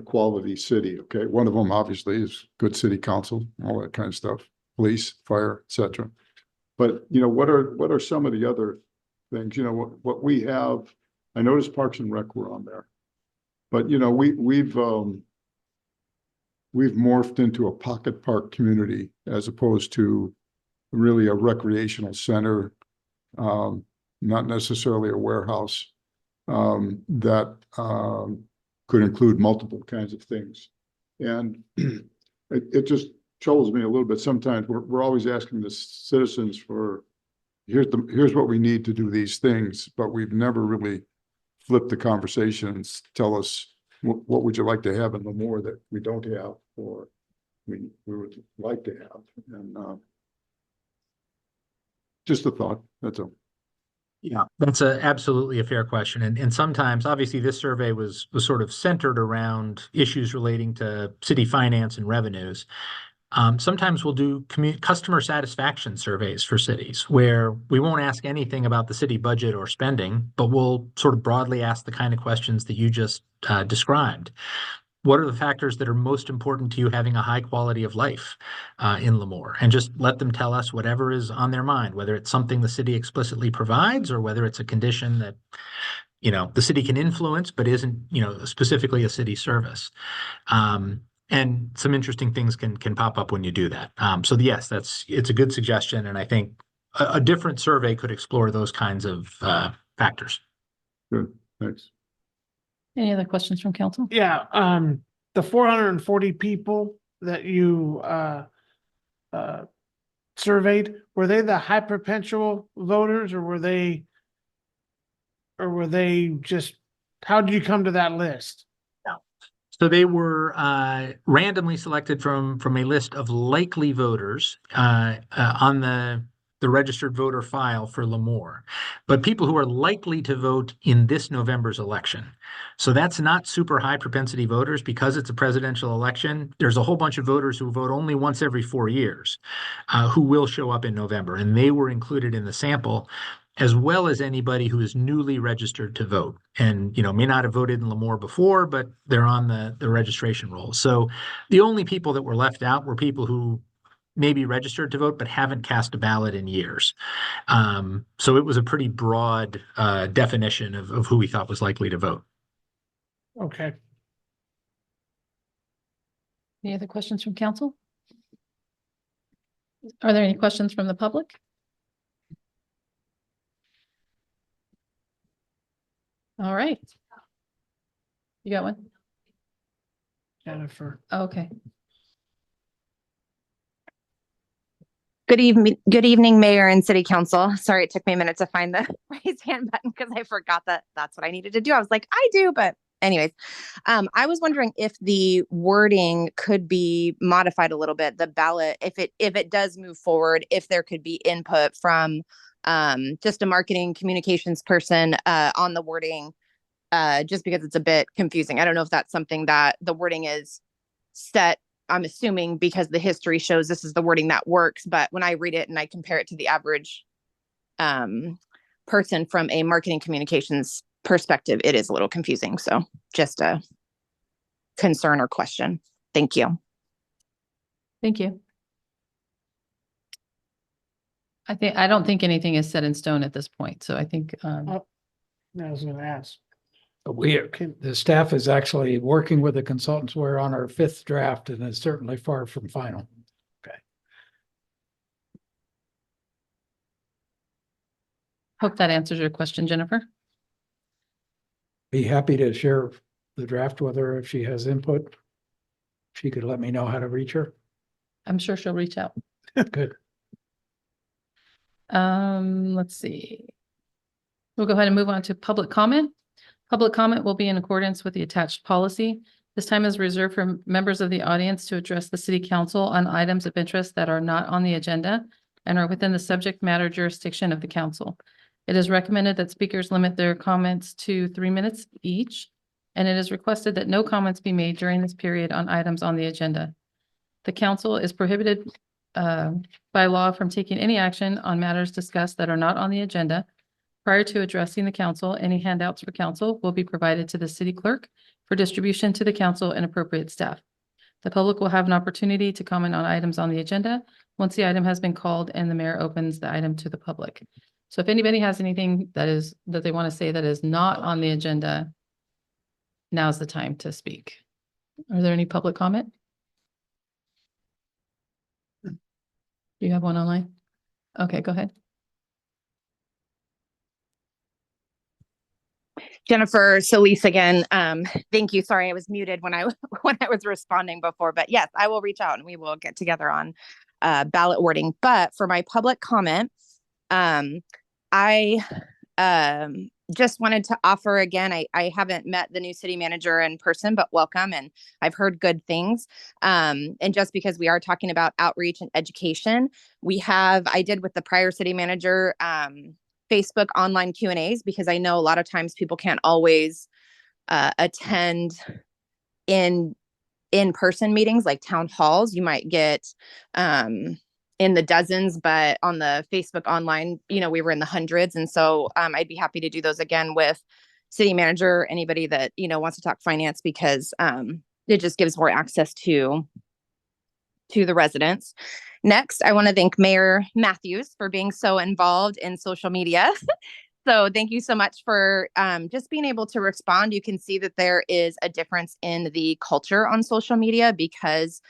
quality city. Okay, one of them obviously is good city council, all that kind of stuff, police, fire, etc. But what are some of the other things? What we have. I noticed Parks and Rec were on there, but we've morphed into a pocket park community as opposed to really a recreational center, not necessarily a warehouse that could include multiple kinds of things. And it just troubles me a little bit. Sometimes we're always asking the citizens for, here's what we need to do these things, but we've never really flipped the conversations. Tell us what would you like to have in Lemoore that we don't have, or we would like to have. And just a thought, that's all. Yeah, that's absolutely a fair question. And sometimes, obviously, this survey was sort of centered around issues relating to city finance and revenues. Sometimes we'll do customer satisfaction surveys for cities where we won't ask anything about the city budget or spending, but we'll sort of broadly ask the kind of questions that you just described. What are the factors that are most important to you having a high quality of life in Lemoore? And just let them tell us whatever is on their mind, whether it's something the city explicitly provides or whether it's a condition that the city can influence but isn't specifically a city service. And some interesting things can pop up when you do that. So yes, it's a good suggestion, and I think a different survey could explore those kinds of factors. Good, thanks. Any other questions from council? Yeah, the 440 people that you surveyed, were they the hyperpetual voters, or were they just, how did you come to that list? So they were randomly selected from a list of likely voters on the registered voter file for Lemoore, but people who are likely to vote in this November's election. So that's not super high propensity voters because it's a presidential election. There's a whole bunch of voters who vote only once every 4 years who will show up in November, and they were included in the sample, as well as anybody who is newly registered to vote and, may not have voted in Lemoore before, but they're on the registration roll. So the only people that were left out were people who may be registered to vote but haven't cast a ballot in years. So it was a pretty broad definition of who we thought was likely to vote. Okay. Any other questions from council? Are there any questions from the public? All right. You got one? Jennifer. Okay. Good evening, Mayor and City Council. Sorry, it took me a minute to find the raise hand button because I forgot that that's what I needed to do. I was like, I do, but anyways, I was wondering if the wording could be modified a little bit, the ballot, if it does move forward, if there could be input from just a marketing communications person on the wording, just because it's a bit confusing. I don't know if that's something that the wording is set. I'm assuming because the history shows this is the wording that works, but when I read it and I compare it to the average person from a marketing communications perspective, it is a little confusing. So just a concern or question. Thank you. Thank you. I don't think anything is set in stone at this point. So I think, I was gonna ask. But the staff is actually working with the consultants. We're on our 5th draft and it's certainly far from final. hope that answers your question, Jennifer. Be happy to share the draft with her if she has input. She could let me know how to reach her. I'm sure she'll reach out. Good. Let's see. We'll go ahead and move on to public comment. Public comment will be in accordance with the attached policy. This time is reserved for members of the audience to address the city council on items of interest that are not on the agenda and are within the subject matter jurisdiction of the council. It is recommended that speakers limit their comments to 3 minutes each, and it is requested that no comments be made during this period on items on the agenda. The council is prohibited by law from taking any action on matters discussed that are not on the agenda. Prior to addressing the council, any handouts for council will be provided to the city clerk for distribution to the council and appropriate staff. The public will have an opportunity to comment on items on the agenda once the item has been called and the mayor opens the item to the public. So if anybody has anything that they want to say that is not on the agenda, now's the time to speak. Are there any public comment? Do you have one online? Okay, go ahead. Jennifer Solis again. Thank you. Sorry, I was muted when I was responding before, but yes, I will reach out and we will get together on ballot wording. But for my public comment, I just wanted to offer again, I haven't met the new city manager in person, but welcome. And I've heard good things. And just because we are talking about outreach and education, I did with the prior city manager, Facebook online Q&As, because I know a lot of times people can't always attend in-person meetings like town halls. You might get in the dozens, but on the Facebook online, we were in the hundreds. And so I'd be happy to do those again with city manager, anybody that, wants to talk finance, because it just gives more access to the residents. Next, I want to thank Mayor Matthews for being so involved in social media. So thank you so much for just being able to respond. You can see that there is a difference in the culture on social media because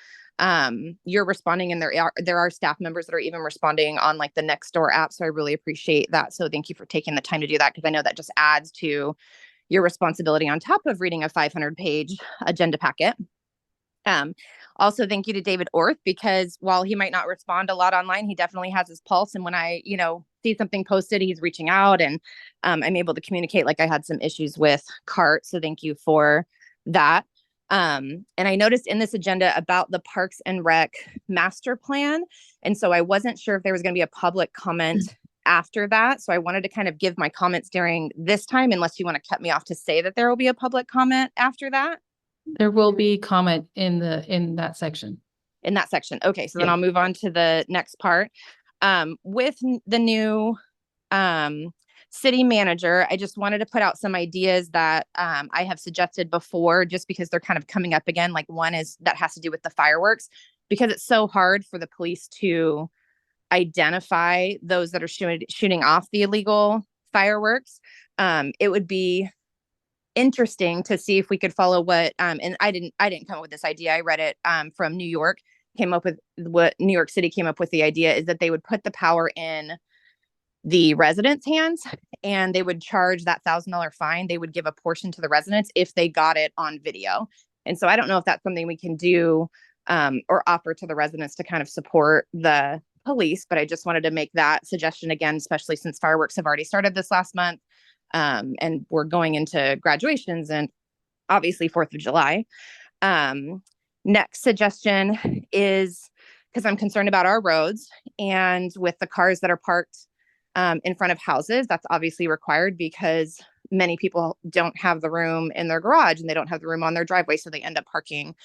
you're responding, and there are staff members that are even responding on like the Nextdoor app. So I really appreciate that. So thank you for taking the time to do that, because I know that just adds to your responsibility on top of reading a 500-page agenda packet. Also, thank you to David Orth, because while he might not respond a lot online, he definitely has his pulse. And when I, see something posted, he's reaching out, and I'm able to communicate. Like I had some issues with CART. So thank you for that. And I noticed in this agenda about the Parks and Rec master plan. And so I wasn't sure if there was going to be a public comment after that. So I wanted to kind of give my comments during this time, unless you want to cut me off to say that there will be a public comment after that There will be comment in that section. in that section. Okay, so then Yeah. I'll move on to the next part. With the new city manager, I just wanted to put out some ideas that I have suggested before, just because they're kind of coming up again. Like one is that has to do with the fireworks, because it's so hard for the police to identify those that are shooting off the illegal fireworks. It would be interesting to see if we could follow what and I didn't come up with this idea. I read it from New York, came up with what New York City came up with. The idea is that they would put the power in the residents' hands, and they would charge that $1,000 fine. They would give a portion to the residents if they got it on video. And so I don't know if that's something we can do or offer to the residents to kind of support the police, but I just wanted to make that suggestion again, especially since fireworks have already started this last month. And we're going into graduations and obviously 4th of July. Next suggestion is, because I'm concerned about our roads and with the cars that are parked in front of houses, that's obviously required because many people don't have the room in their garage and they don't have the room on their driveway. So they end up parking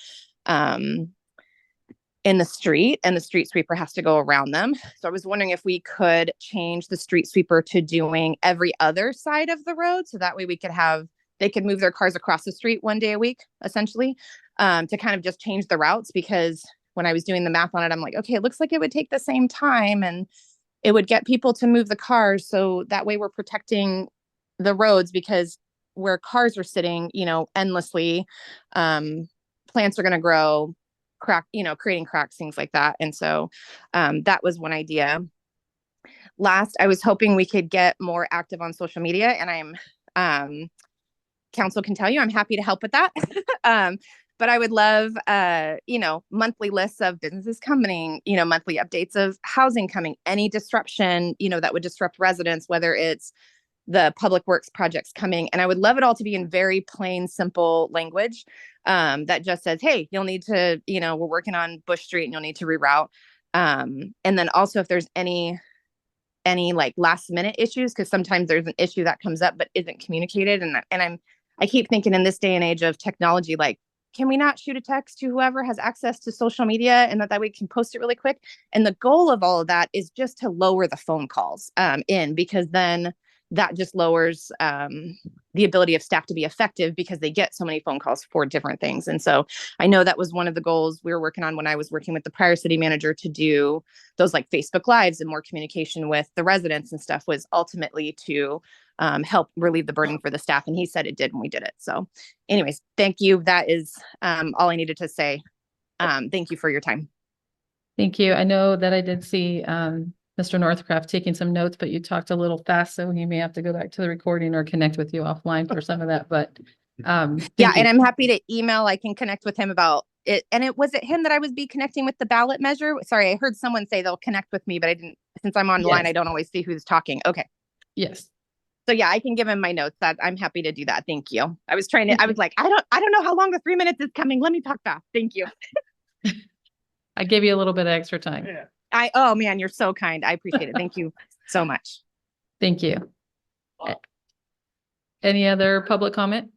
in the street, and the street sweeper has to go around them. So I was wondering if we could change the street sweeper to doing every other side of the road. So that way they could move their cars across the street one day a week, essentially, to kind of just change the routes. Because when I was doing the math on it, I'm like, okay, it looks like it would take the same time and it would get people to move the cars. So that way we're protecting the roads, because where cars are sitting, endlessly, plants are going to grow, creating cracks, things like that. And so that was one idea. Last, I was hoping we could get more active on social media, and council can tell you I'm happy to help with that. But I would love, monthly lists of businesses coming, monthly updates of housing coming, any disruption, that would disrupt residents, whether it's the public works projects coming. And I would love it all to be in very plain, simple language that just says, hey, you'll need to, we're working on Bush Street and you'll need to reroute. And then also if there's any like last minute issues, because sometimes there's an issue that comes up but isn't communicated. And I keep thinking in this day and age of technology, like, can we not shoot a text to whoever has access to social media, and that we can post it really quick? And the goal of all of that is just to lower the phone calls because then that just lowers the ability of staff to be effective, because they get so many phone calls for different things. And so I know that was one of the goals we were working on when I was working with the prior city manager, to do those like Facebook Lives and more communication with the residents and stuff, was ultimately to help relieve the burden for the staff. And he said it did when we did it. So anyways, thank you. That is all I needed to say. Thank you for your time. Thank you. I know that I did see Mr. Northcraft taking some notes, but you talked a little fast, so he may have to go back to the recording or connect with you offline for some of that, but Yeah, thank you. and I'm happy to email. I can connect with him about it. And was it him that I would be connecting with the ballot measure? Sorry, I heard someone say they'll connect with me, but I didn't, since I'm online, Yes. I don't always see who's talking. Okay. Yes. So yeah, I can give him my notes. That I'm happy to do that. Thank you. I was Thank I you. was like, I don't know how long the 3 minutes is coming. Let me talk fast. Thank you. I gave you a little bit of extra time. Yeah. Oh man, you're so kind. I appreciate it. Thank you so much. Thank you. Any other public comment?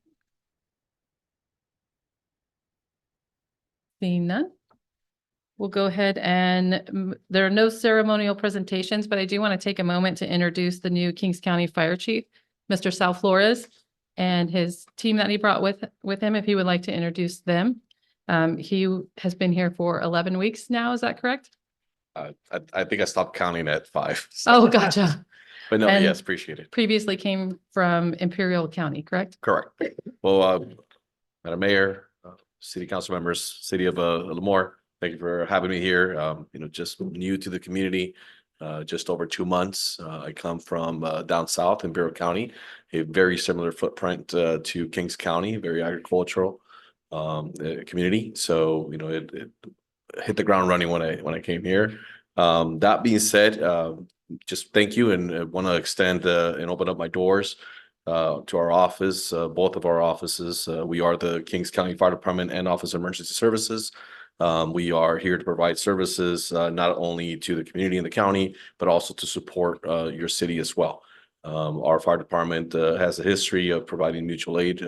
Seeing none. We'll go ahead and there are no ceremonial presentations, but I do want to take a moment to introduce the new Kings County Fire Chief, Mr. Sal Flores, and his team that he brought with him, if he would like to introduce them. He has been here for 11 weeks now. Is that correct? I think I stopped counting at 5. Oh, gotcha. But no, And yes, appreciate it. Previously came from Imperial County, correct? Correct. Well, Madam Mayor, City Council members, City of Lemoore, thank you for having me here. Just new to the community, just over 2 months. I come from down south, Imperial County, a very similar footprint to Kings County, very agricultural community. So, it hit the ground running when I came here. That being said, just thank you, and want to extend and open up my doors to our office, both of our offices. We are the Kings County Fire Department and Office of Emergency Services. We are here to provide services not only to the community in the county, but also to support your city as well. Our fire department has a history of providing mutual aid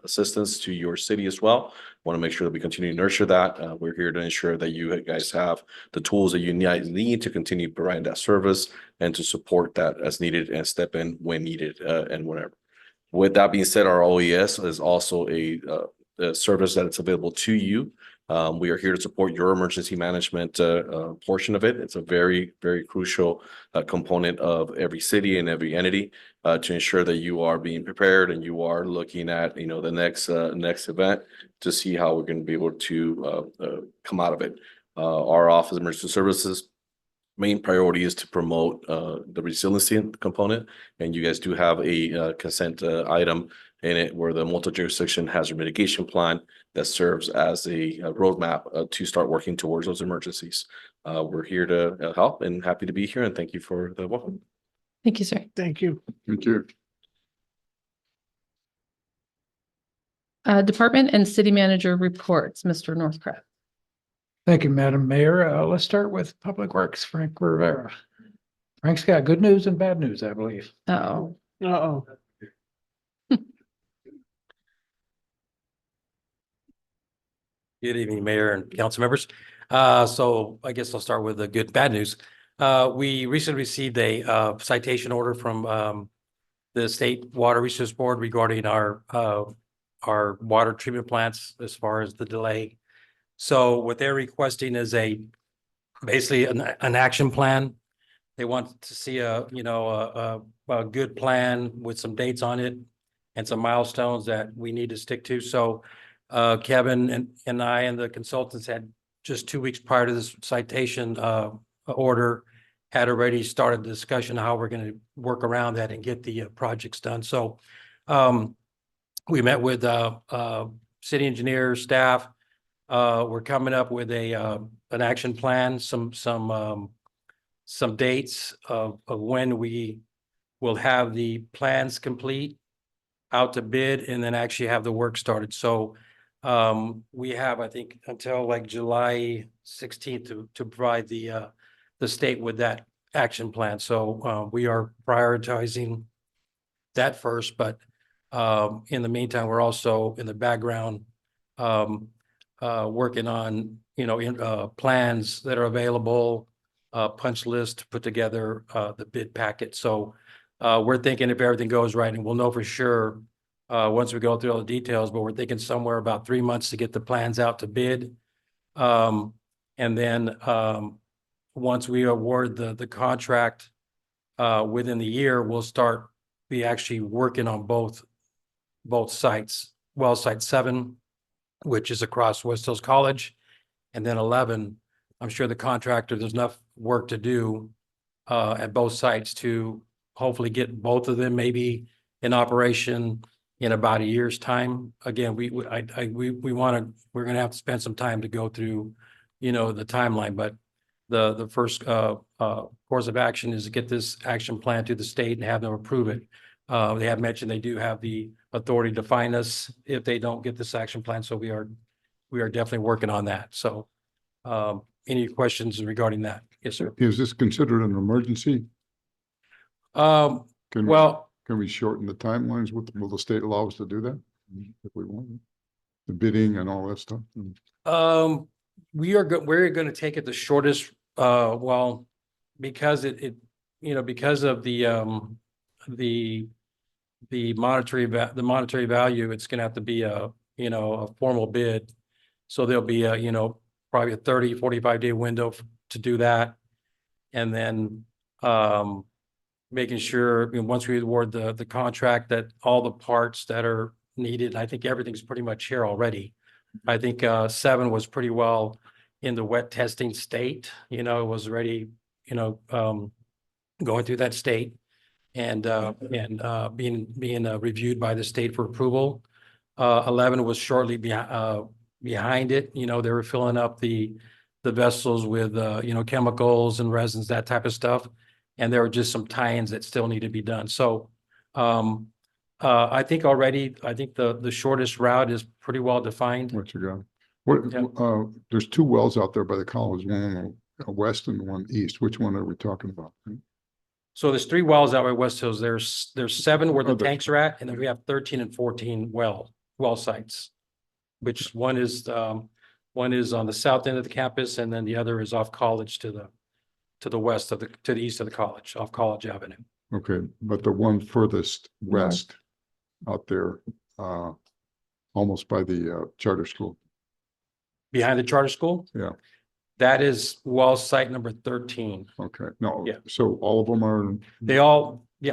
assistance to your city as well. Want to make sure that we continue to nurture that. We're here to ensure that you guys have the tools that you need to continue providing that service and to support that as needed and step in when needed and whenever. With that being said, our OES is also a service that it's available to you. We are here to support your emergency management portion of it. It's a very, very crucial component of every city and every entity to ensure that you are being prepared and you are looking at, the next event to see how we're going to be able to come out of it. Our Office of Emergency Services main priority is to promote the resiliency component, and you guys do have a consent item in it where the multi-jurisdiction hazard mitigation plan that serves as a roadmap to start working towards those emergencies. We're here to help and happy to be here, and thank you for the welcome. Thank you, sir. Thank you. Thank you. Department and city manager reports, Mr. Northcraft. Thank you, Madam Mayor. Let's start with Public Works, Frank Rivera. Frank's got good news and bad news, I believe. Oh, Uh-oh. Good evening, Mayor and council members. So I guess I'll start with the good, bad news. We recently received a citation order from the State Water Resources Board regarding our water treatment plants as far as the delay. So what they're requesting is basically an action plan. They want to see a good plan with some dates on it and some milestones that we need to stick to. So Kevin and I and the consultants had just 2 weeks prior to this citation order had already started the discussion how we're going to work around that and get the projects done. So we met with city engineer staff. We're coming up with an action plan, some dates of when we will have the plans complete, out to bid, and then actually have the work started. So we have, I think, until like July 16th to provide the state with that action plan. So we are prioritizing that first, but in the meantime, we're also in the background working on, plans that are available, punch list to put together the bid packet. So we're thinking if everything goes right, and we'll know for sure once we go through all the details, but we're thinking somewhere about 3 months to get the plans out to bid. And then once we award the contract within the year, we'll start actually working on both sites. Well, site 7, which is across West Hills College, and then 11, I'm sure the contractor, there's enough work to do at both sites to hopefully get both of them maybe in operation in about a year's time. Again, we're going to have to spend some time to go through, the timeline, but the first course of action is to get this action plan to the state and have them approve it. They have mentioned they do have the authority to fine us if they don't get this action plan. So we are definitely working on that. So any questions regarding that? Yes, sir. Is this considered an emergency? Can we shorten the timelines? Will the state allow us to do that if we want? The bidding and all that stuff? We're going to take it the shortest, because because of the monetary value, it's going to have to be a formal bid. So there'll be probably a 30-45 day window to do that. And then making sure once we award the contract that all the parts that are needed, I think everything's pretty much here already. I think 7 was pretty well in the wet testing state, it was already, going through that state and being reviewed by the state for approval. 11 was shortly behind it. They were filling up the vessels with chemicals and resins, that type of stuff. And there were just some tie-ins that still need to be done. So I think already, I think the shortest route is pretty well defined. What you got? What, Yeah. there's two wells out there by the college, one on the west and one east. Which one are we talking about? So there's 3 wells out at West Hills. There's 7 where the Oh, the- tanks are at, and then we have 13 and 14 well sites. Which one is on the south end of the campus, and then the other is off College to the west of to the east of the college, off College Avenue. Okay, but the one furthest west out there, almost by the charter school. Behind the charter school? Yeah. That is well site number 13. Okay, no, Yeah. so all of them are,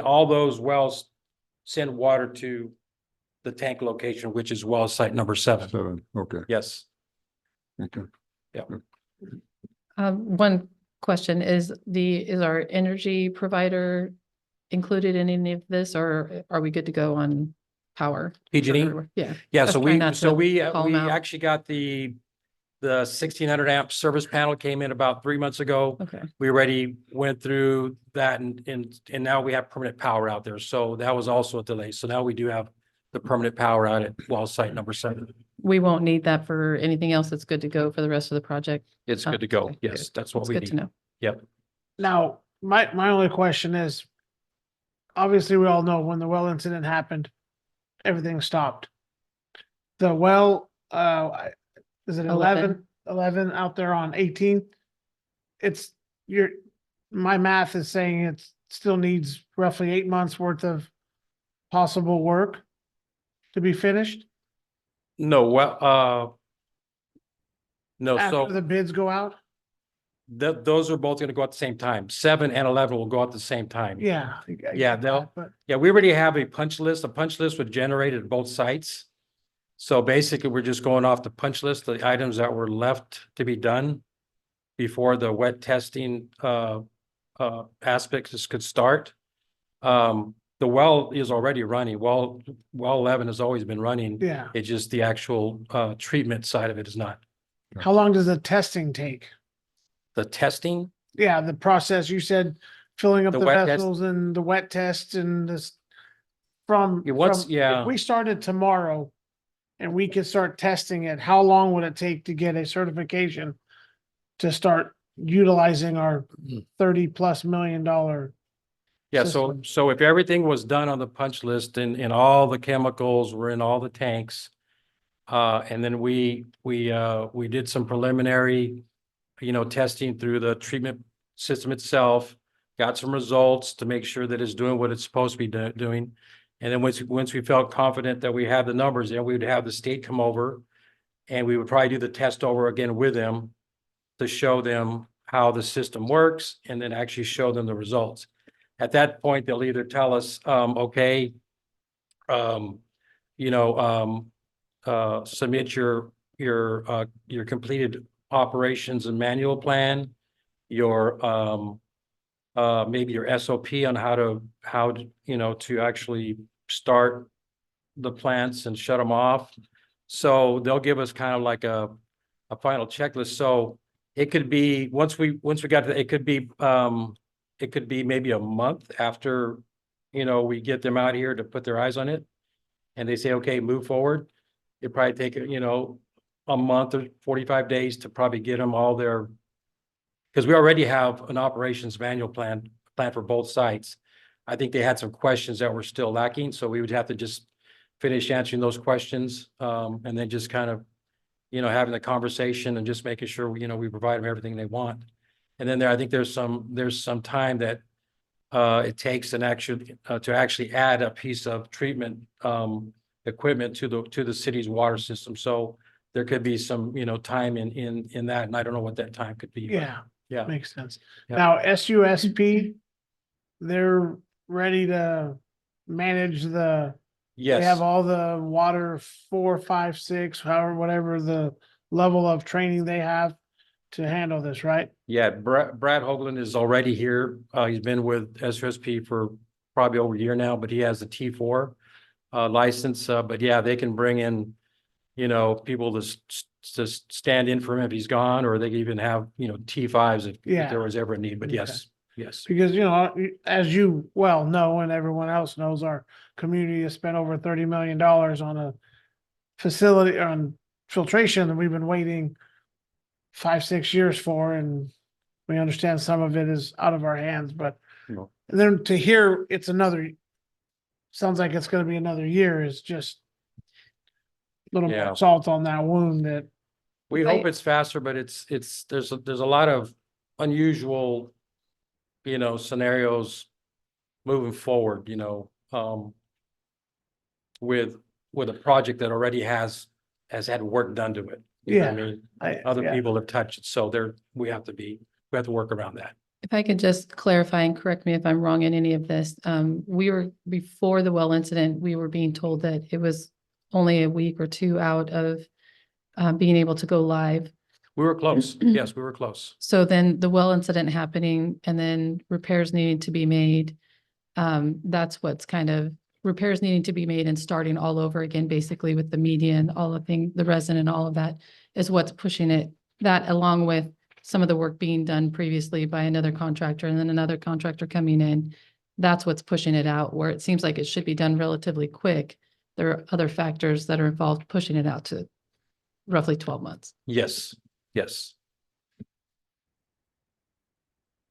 All those wells send water to the tank location, which is well site number 7. 7, okay, Yes. okay. One question is our energy provider included in any of this, or are we good to go on power? PG&E? Yeah. Yeah, Just so try we, not so to we, call 'em we out. actually got the 1600 amp service panel came in about 3 months ago. Okay. We already went through that and now we have permanent power out there. So that was also a delay. So now we do have the permanent power out at well site number 7. We won't need that for anything else. It's good to go for the rest of the project. It's Oh, good to go. okay, Yes, good. that's what It's we good to need. know. Yep. Now, my only question is, obviously, we all know when the well incident happened, everything stopped. The well, is it 11 out there on 18? It's, my math is saying it still needs roughly 8 months worth of possible work to be finished No, well, no, after the so bids go out? those are both going to go at the same time. 7 and 11 will go at the same time. Yeah. I Yeah, get they'll- that, but Yeah, we already have a punch list. A punch list was generated at both sites. So basically, we're just going off the punch list, the items that were left to be done before the wet testing aspects could start. The well is already running. Well 11 has always been running. yeah. It's just the actual treatment side of it is not. How long does the testing take? The testing, Yeah, the process, you said filling up The the wet test? vessels and the wet test and this. yeah. If we started tomorrow and we could start testing it, how long would it take to get a certification to start utilizing our $30+ million? Yeah, system? so if everything was done on the punch list and all the chemicals were in all the tanks. And then we did some preliminary, testing through the treatment system itself. Got some results to make sure that it's doing what it's supposed to be doing. And then once we felt confident that we had the numbers, then we would have the state come over. And we would probably do the test over again with them to show them how the system works and then actually show them the results. At that point, they'll either tell us, okay, submit your completed operations and manual plan, your maybe your SOP on how to actually start the plants and shut them off. So they'll give us kind of like a final checklist. So it could be, once we got to, it could be maybe a month after, we get them out here to put their eyes on it. And they say, okay, move forward. It'd probably take, a month or 45 days to probably get them all their, because we already have an operations manual plan for both sites. I think they had some questions that were still lacking, so we would have to just finish answering those questions, and then just kind of, having the conversation and just making sure, we provide them everything they want. And then I think there's some time that it takes to actually add a piece of treatment equipment to the city's water system. So there could be some, time in that, and I don't know what that time could be. but Yeah, Yeah. makes sense. Yeah. Now, SUSP, they're ready to manage they have Yes, all the water 4, 5, 6, however, whatever the level of training they have to handle this, right? yeah, Brad Hoagland is already here. He's been with SUSP for probably over a year now, but he has the T4 license. But yeah, they can bring in, people to stand in for him if he's gone, or they can even have, T5s if Yeah. there was ever a need. But Okay. yes, Yes. Because, you know, as you well know, and everyone else knows, our community has spent over $30 million on a facility on filtration that we've been waiting 5-6 years for, and we understand some of it is out of our hands, but No. then to hear it's sounds like it's gonna be another year is just a little Yeah. more salt on that wound that, We I- hope it's faster, but there's a lot of unusual, scenarios moving forward, with a project that already has had work done to it. You know what I mean? Other yeah. people have touched it, so we have to work around that. If I could just clarify and correct me if I'm wrong in any of this, we were, before the well incident, we were being told that it was only a week or two out of being able to go live. We were close. Yes, we were close. So then the well incident happening and then repairs needing to be made. That's what's kind of repairs needing to be made and starting all over again, basically with the median, all the thing, the resin and all of that is what's pushing it. That along with some of the work being done previously by another contractor and then another contractor coming in. That's what's pushing it out, where it seems like it should be done relatively quick. There are other factors that are involved pushing it out to roughly 12 months. Yes, yes.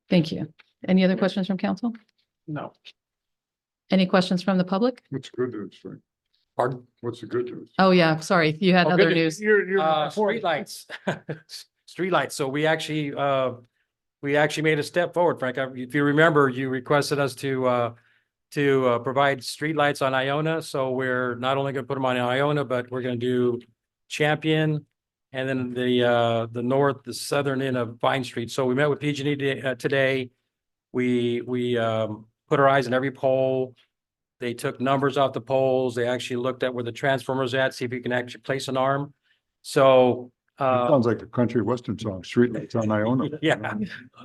Thank you. Any other questions from council? No. Any questions from the public? What's good news, Frank? Pardon? What's the good news? Oh, yeah, sorry. You had Oh, other good news. You're Streetlights. Streetlights. So we actually made a step forward, Frank. If you remember, you requested us to provide streetlights on Iona. So we're not only gonna put them on Iona, but we're gonna do Champion and then the southern end of Vine Street. So we met with PG&E today. We put our eyes on every pole. They took numbers off the poles. They actually looked at where the transformer's at, see if we can actually place an arm. So It sounds like a country western song, Streetlights on Iona. yeah.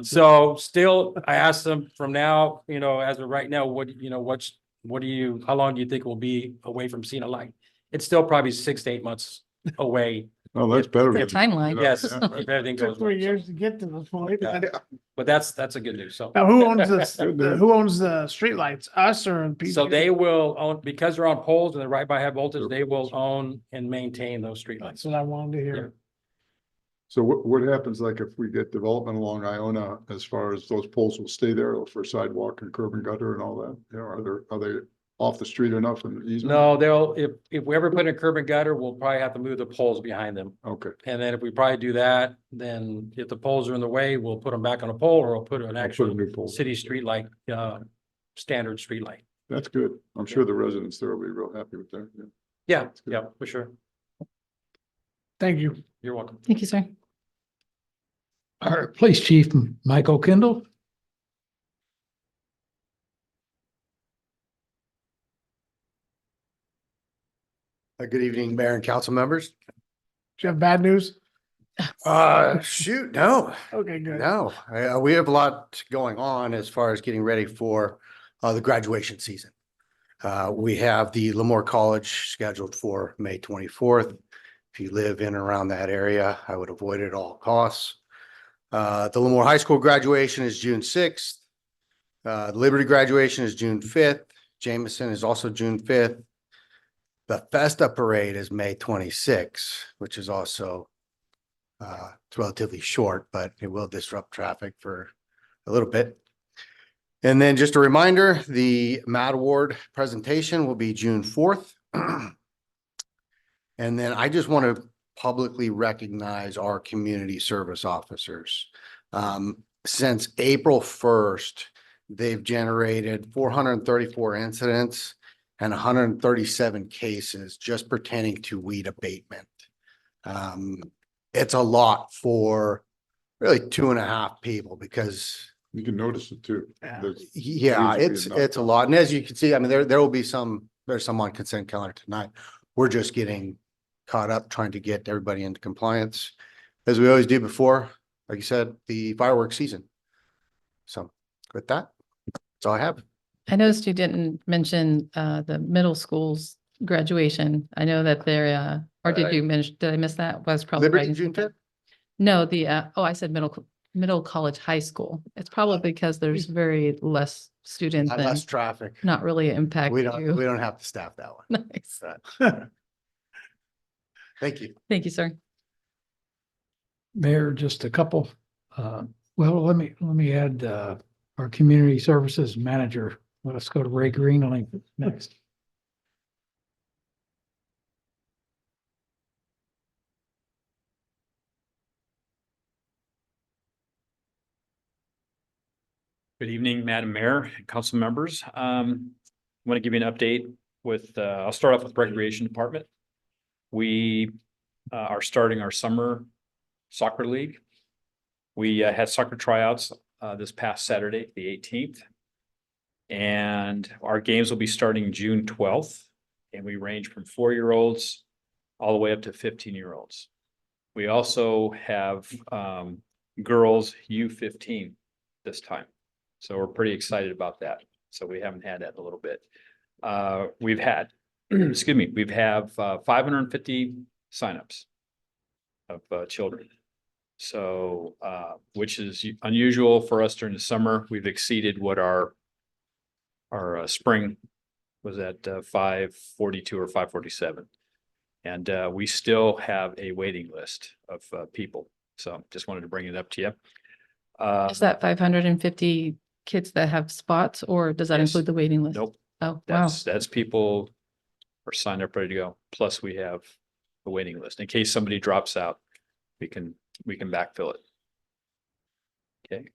So still, I asked them from now, as of right now, how long do you think we'll be away from seeing a light? It's still probably 6 to 8 months away. Oh, that's better. The timeline. Yes, Yeah, right. if everything goes Took well. 3 years to get to this point. Yeah. But that's a good news. So. Now, who owns this? Good news. Who owns the streetlights? Us or PG&E? So they will own, because they're on poles and they're right by high voltage, they will own and maintain those That's streetlights. what I wanted to hear. So what happens like if we get development along Iona, as far as those poles will stay there for sidewalk and curb and gutter and all that? Are they off the street enough and easy? No, if we ever put in curb and gutter, we'll probably have to move the poles behind them. Okay. And then if we probably do that, then if the poles are in the way, we'll put them back on a pole or we'll put an I'll put a actual new pole. city street light, standard street light. That's good. I'm sure the residents there will be real happy with that. Yeah. Yeah, for sure. Thank you. You're welcome. Thank you, sir. Our police chief, Michael Kendall. Good evening, Mayor and council members. Do you have bad news? Shoot, no, Okay, good. no. We have a lot going on as far as getting ready for the graduation season. We have the Lemoore College scheduled for May 24th. If you live in and around that area, I would avoid it at all costs. The Lemoore High School graduation is June 6th. The Liberty graduation is June 5th. Jameson is also June 5th. The Festa Parade is May 26th, which is also it's relatively short, but it will disrupt traffic for a little bit. And then just a reminder, the MAT Award presentation will be June 4th. And then I just want to publicly recognize our community service officers. Since April 1st, they've generated 434 incidents and 137 cases just pertaining to weed abatement. It's a lot for really 2.5 people because You can notice it too. yeah, Weeds would be it's a lot. And as you can see, I mean, there will be there's some on consent calendar tonight. We're just getting caught up trying to get everybody into compliance as we always do before, like you said, the fireworks season. So with that, that's all I have. I noticed you didn't mention the middle school's graduation. I know that they're, or did you mention, did I miss that? Was probably Liberty, right. June 5th? No, I said middle middle college, high school. It's probably because there's very less students Less and traffic. not really impact We don't you. have to staff that one. Nice. Thank you. Thank you, sir. Mayor, just a couple, well, let me add, our community services manager. Let's go to Ray Greenlee next. Good evening, Madam Mayor and council members. I want to give you an update with, I'll start off with Recreation Department. We are starting our summer soccer league. We had soccer tryouts this past Saturday, the 18th. And our games will be starting June 12th. And we range from 4-year-olds all the way up to 15-year-olds. We also have girls U15 this time. So we're pretty excited about that. So we haven't had that in a little bit. We've had, excuse me, we've have 550 signups of children. So, which is unusual for us during the summer. We've exceeded what our spring was at 542 or 547. And we still have a waiting list of people. So just wanted to bring it up to you. Is that 550 kids that have spots, or does that Yes. include the waiting list? Nope. Oh, wow. That's people are signed up, ready to go. Plus we have a waiting list in case somebody drops out. We can backfill it. Okay.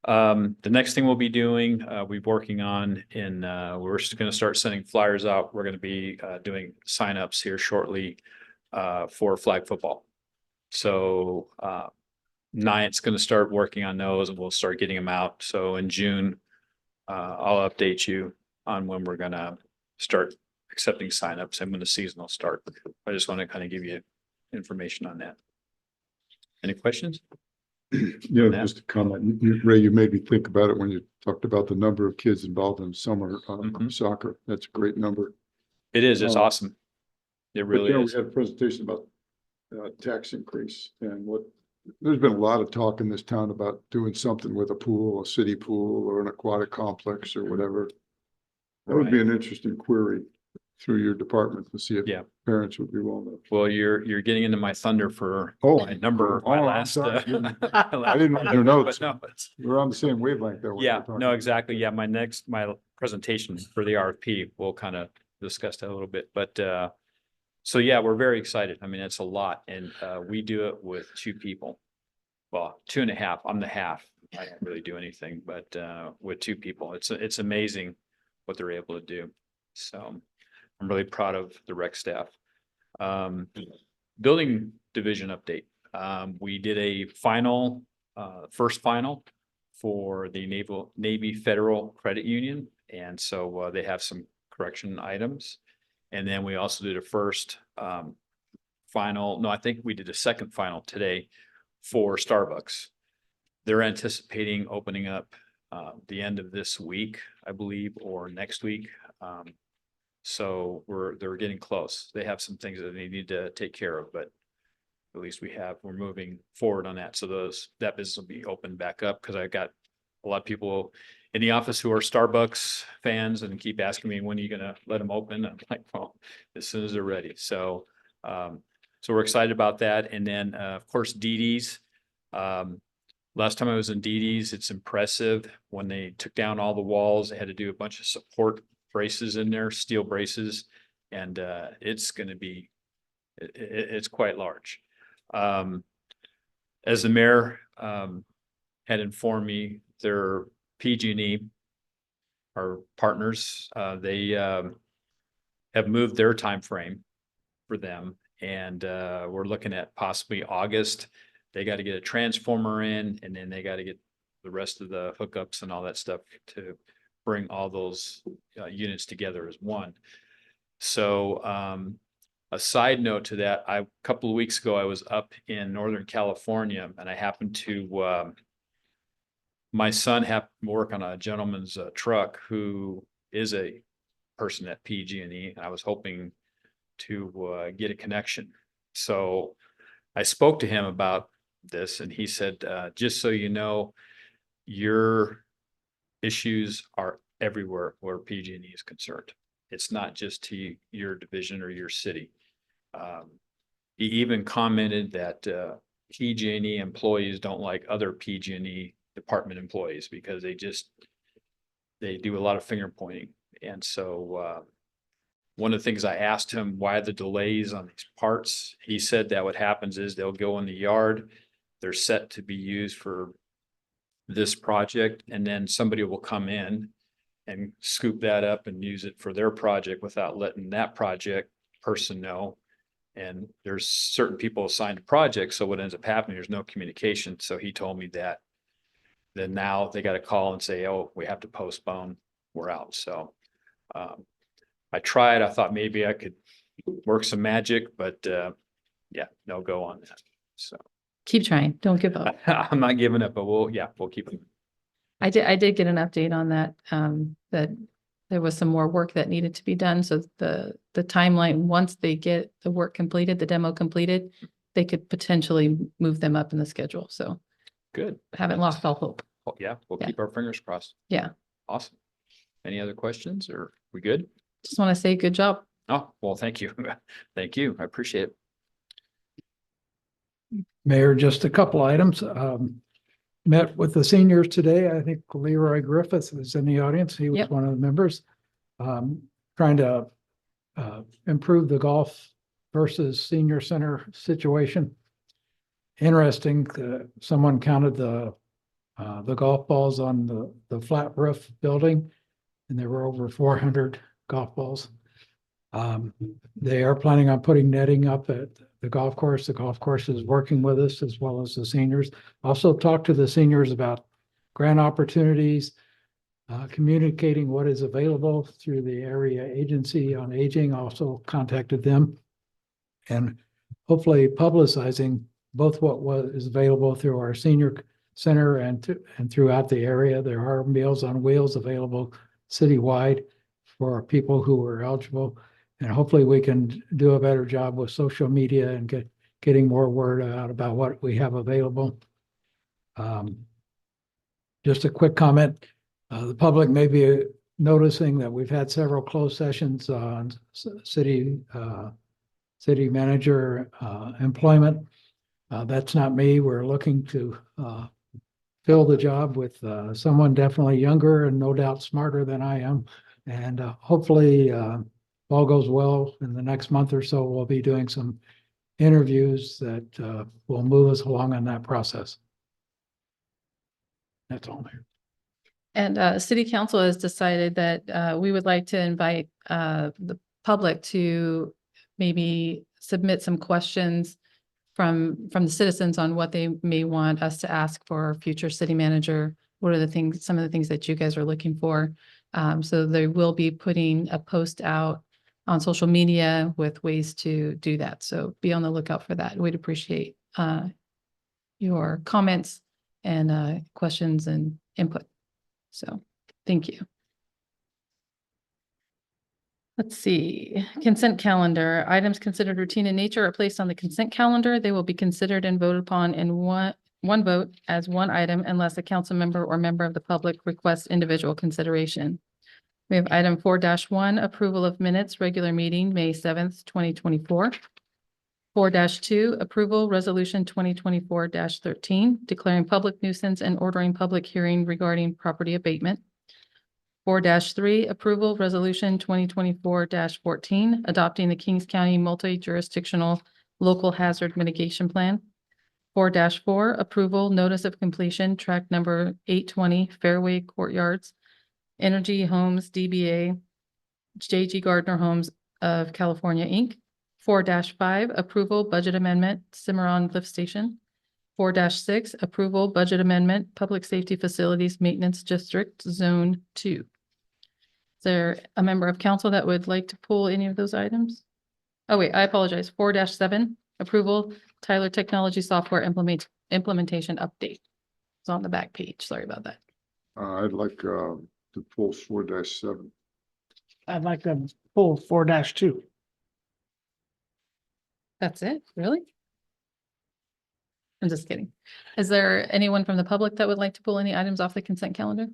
The next thing we'll be doing, we're working on we're just going to start sending flyers out. We're going to be doing signups here shortly for flag football. So Niant's going to start working on those and we'll start getting them out. So in June, I'll update you on when we're going to start accepting signups and when the season will start. I just want to kind of give you information on that. Any questions? Yeah, just a comment. Ray, you made me think about it when you talked about the number of kids involved in summer soccer. That's a great number. It is. It's awesome. It But, really you know, is. we had a presentation about tax increase and there's been a lot of talk in this town about doing something with a pool, a city pool or an aquatic complex or whatever. That would be an interesting query through your department to see if parents would be willing to. Well, you're getting into my thunder for Oh, my number, my I'm last. sorry. I didn't read your notes. But no, it's- We're on the same wavelength there. Yeah, no, exactly. Yeah, my presentation for the RFP, we'll kind of discuss that a little bit, but so yeah, we're very excited. I mean, it's a lot and we do it with 2 people. Well, 2.5. I'm the half. I don't really do anything, but with 2 people, it's amazing what they're able to do. So I'm really proud of the rec staff. Building division update. We did a final, first final for the Navy Federal Credit Union. And so they have some correction items. And then we also did a first final. No, I think we did a second final today for Starbucks. They're anticipating opening up the end of this week, I believe, or next week. So they're getting close. They have some things that they need to take care of, but at least we're moving forward on that. So that business will be opened back up because I've got a lot of people in the office who are Starbucks fans and keep asking me, when are you going to let them open? I'm like, well, as soon as they're ready. So we're excited about that. And then of course, DD's. Last time I was in DD's, it's impressive when they took down all the walls. They had to do a bunch of support braces in there, steel braces, and it's going to be, it's quite large. As the mayor had informed me, their PG&E, our partners, they have moved their time frame for them, and we're looking at possibly August. They got to get a transformer in, and then they got to get the rest of the hookups and all that stuff to bring all those units together as one. So a side note to that, a couple of weeks ago, I was up in Northern California and I happened to, my son happened to work on a gentleman's truck who is a person at PG&E. I was hoping to get a connection. So I spoke to him about this, and he said, just so you know, your issues are everywhere where PG&E is concerned. It's not just to your division or your city. He even commented that PG&E employees don't like other PG&E department employees because they do a lot of finger pointing. And so one of the things I asked him, why the delays on these parts? He said that what happens is they'll go in the yard, they're set to be used for this project, and then somebody will come in and scoop that up and use it for their project without letting that project person know. And there's certain people assigned to projects, so what ends up happening, there's no communication. So he told me that then now they got to call and say, oh, we have to postpone, we're out. So I tried, I thought maybe I could work some magic, but yeah, no go on that. So Keep trying. Don't give up. I'm not giving up, but we'll keep it. I did get an update on that, that there was some more work that needed to be done. So the timeline, once they get the work completed, the demo completed, they could potentially move them up in the schedule. So Good. haven't lost all hope. Oh, yeah, we'll Yeah. keep our fingers crossed. Yeah. Awesome. Any other questions, or we good? Just want to say good job. Oh, well, thank you. Thank you. I appreciate it. Mayor, just a couple items. Met with the seniors today. I think Leroy Griffith was in the audience. He was Yep. one of the members. Trying to improve the golf versus senior center situation. Interesting, someone counted the golf balls on the flat roof building, and there were over 400 golf balls. They are planning on putting netting up at the golf course. The golf course is working with us as well as the seniors. Also talked to the seniors about grant opportunities, communicating what is available through the area agency on aging, also contacted them. And hopefully publicizing both what is available through our senior center and throughout the area. There are Meals on Wheels available citywide for people who are eligible. And hopefully we can do a better job with social media and getting more word out about what we have available. Just a quick comment. The public may be noticing that we've had several closed sessions on city manager employment. That's not me. We're looking to fill the job with someone definitely younger and no doubt smarter than I am. And hopefully all goes well in the next month or so. We'll be doing some interviews that will move us along on that process. That's all, Mayor. And City Council has decided that we would like to invite the public to maybe submit some questions from the citizens on what they may want us to ask for our future city manager. What are some of the things that you guys are looking for? So they will be putting a post out on social media with ways to do that. So be on the lookout for that. We'd appreciate your comments and questions and input. So thank you. Let's see, consent calendar. Items considered routine in nature are placed on the consent calendar. They will be considered and voted upon in one vote as one item unless a council member or member of the public requests individual consideration. We have item 4-1, approval of minutes, regular meeting, May 7th, 2024. 4-2, approval resolution 2024-13, declaring public nuisance and ordering public hearing regarding property abatement. 4-3, approval resolution 2024-14, adopting the Kings County multi-jurisdictional local hazard mitigation plan. 4-4, approval notice of completion, track number 820 Fairway Courtyards, Energy Homes DBA, J.G. Gardner Homes of California, Inc. 4-5, approval budget amendment, Cimarron Lift Station. 4-6, approval budget amendment, Public Safety Facilities Maintenance District, Zone 2. Is there a member of council that would like to pull any of those items? Oh, wait, I apologize. 4-7, approval, Tyler Technology Software implementation update. It's on the back page. Sorry about that. I'd like to pull 4-7. I'd like to pull 4-2. That's it? Really? I'm just kidding. Is there anyone from the public that would like to pull any items off the consent calendar?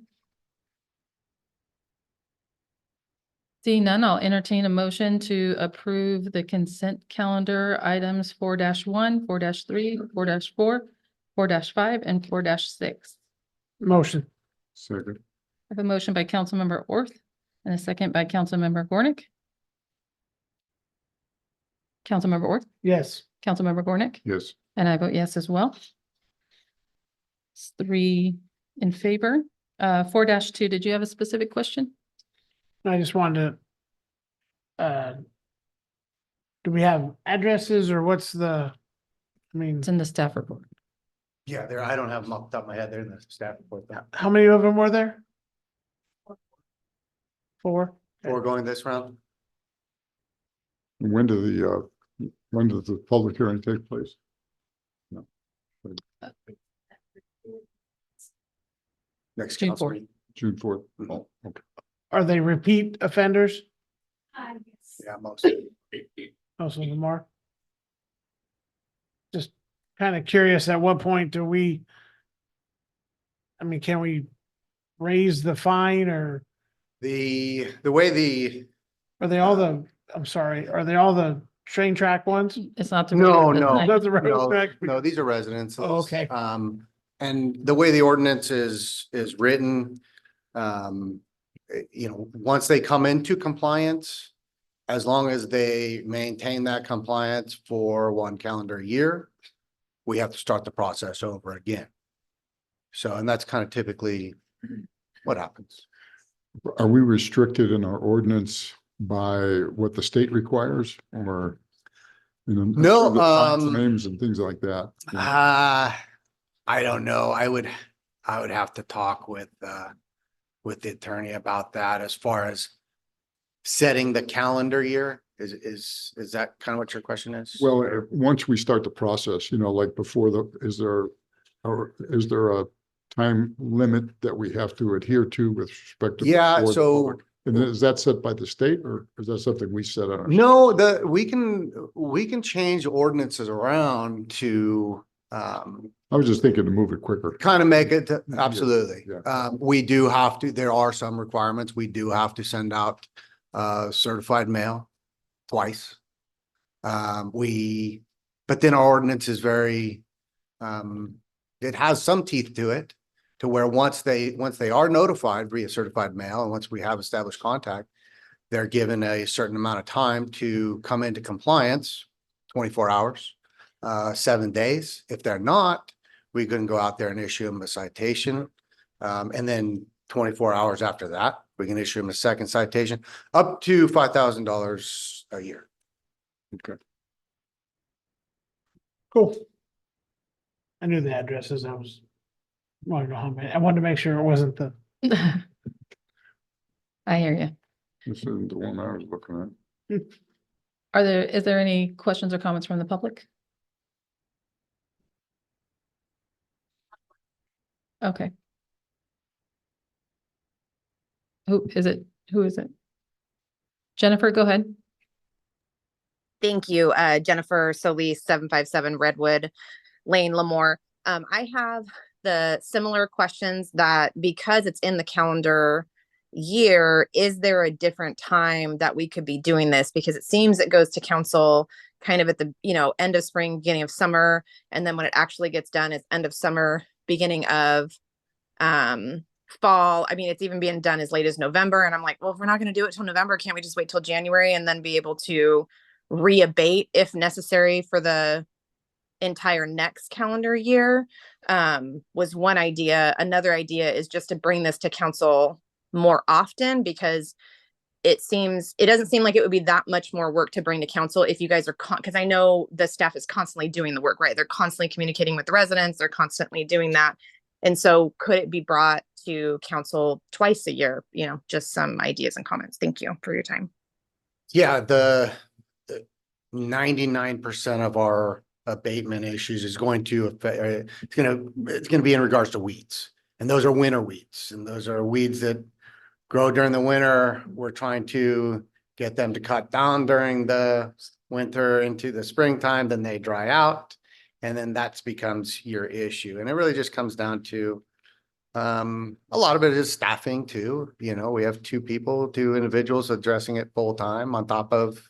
Seeing none, I'll entertain a motion to approve the consent calendar items 4-1, 4-3, 4-4, 4-5, and 4-6. Motion. Second. I have a motion by Councilmember Orth and a second by Councilmember Gornick. Councilmember Orth, Yes. Councilmember Gornick, Yes. and I vote yes as well. It's 3 in favor. 4-2, did you have a specific question? I just wanted to, do we have addresses or what's the, I mean, It's in the staff report. Yeah, there, I don't have them off the top of my head. They're in the staff report. how many of them were there? 4? Before going this round? When when does the public hearing take place? Next June council 4th. meeting. June 4th. Oh, okay. Are they repeat offenders? Yeah, most. Most of them are. Just kind of curious, at what point do we? I mean, can we raise the fine or The way the, are they all the, I'm sorry, are they all the train track ones? It's not the. No, report, no. it's That's the no, railroad track. no, these are residents. Oh, okay. And the way the ordinance is written, once they come into compliance, as long as they maintain that compliance for 1 calendar year, we have to start the process over again. So, and that's kind of typically what happens. Are we restricted in our ordinance by what the state requires or? No, the time frames and things like that. I don't know. I would have to talk with the attorney about that as far as setting the calendar year. Is that kind of what your question is? Well, once we start the process, like before is there a time limit that we have to adhere to with respect to? Yeah, before the so- public? And is that set by the state or is that something we set on? No, we can change ordinances around to, I was just thinking to move it quicker. kind of make it, absolutely. yeah. We do have to, there are some requirements. We do have to send out certified mail twice. But then our ordinance is very, it has some teeth to it, to where once they are notified via certified mail, and once we have established contact, they're given a certain amount of time to come into compliance, 24 hours, 7 days. If they're not, we can go out there and issue them a citation. And then 24 hours after that, we can issue them a second citation, up to $5,000 a year. Okay. Cool. I knew the addresses. I wanted to know how many. I wanted to make sure it wasn't the, I hear you. This isn't the one I was looking at. Is there any questions or comments from the public? Okay. Who is it? Jennifer, go ahead. Thank you, Jennifer Solis, 757 Redwood Lane, Lemoore. I have the similar questions that because it's in the calendar year, is there a different time that we could be doing this? Because it seems it goes to council kind of at the, end of spring, beginning of summer. And then when it actually gets done, it's end of summer, beginning of fall. I mean, it's even being done as late as November. And I'm like, well, if we're not going to do it till November, can't we just wait till January and then be able to reabate if necessary for the entire next calendar year? Was one idea. Another idea is just to bring this to council more often, because it doesn't seem like it would be that much more work to bring to council if you guys are because I know the staff is constantly doing the work, right? They're constantly communicating with the residents. They're constantly doing that. And so could it be brought to council twice a year? Just some ideas and comments. Thank you for your time. Yeah, the 99% of our abatement issues is going to affect, it's going to be in regards to weeds. And those are winter weeds. And those are weeds that grow during the winter. We're trying to get them to cut down during the winter into the springtime, then they dry out. And then that becomes your issue. And it really just comes down to a lot of it is staffing too. You know, we have two individuals addressing it full time on top of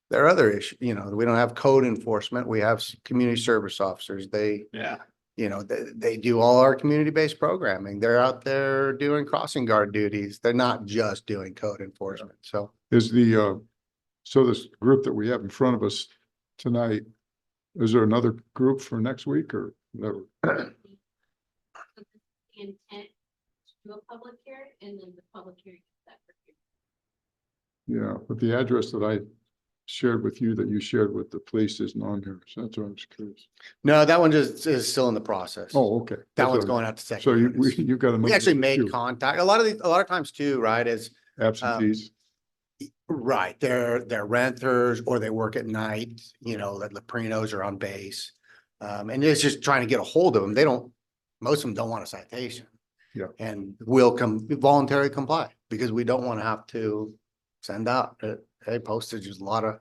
their other issue. You know, we don't have code enforcement. We have community service officers. Yeah. You know, they do all our community-based programming. They're out there doing crossing guard duties. They're not just doing code enforcement. So Is so this group that we have in front of us tonight, is there another group for next week or never? Intent to do a public hearing and then the public hearing. Yeah, but the address that I shared with you that you shared with the police isn't on here. So that's what I'm just curious. no, that one just is still in the process. Oh, okay. That That's one's what I- going out to second. So units. you got to. We actually made contact. A lot of times too, right, is Absentees. right. They're renters or they work at night, you know, that Leprinos are on base. And it's just trying to get a hold of them. Most of them don't want a citation. Yeah. And will voluntarily comply because we don't want to have to send out, hey, postage is a lot of,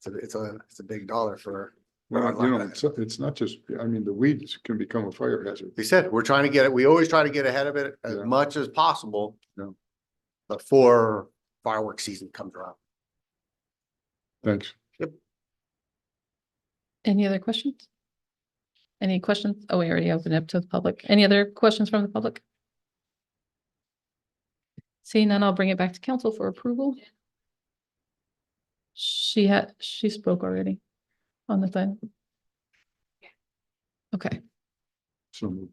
it's a big dollar for. Well, you know, it's not just, I mean, the weeds can become a fire hazard. We said, we're trying to get it, we always try to get ahead of it as Yeah. much as possible. Yeah. Before fireworks season comes around. Thanks. Any other questions? Any questions? Oh, we already opened up to the public. Any other questions from the public? Seeing none, I'll bring it back to council for approval. She spoke already on the thing. Okay, So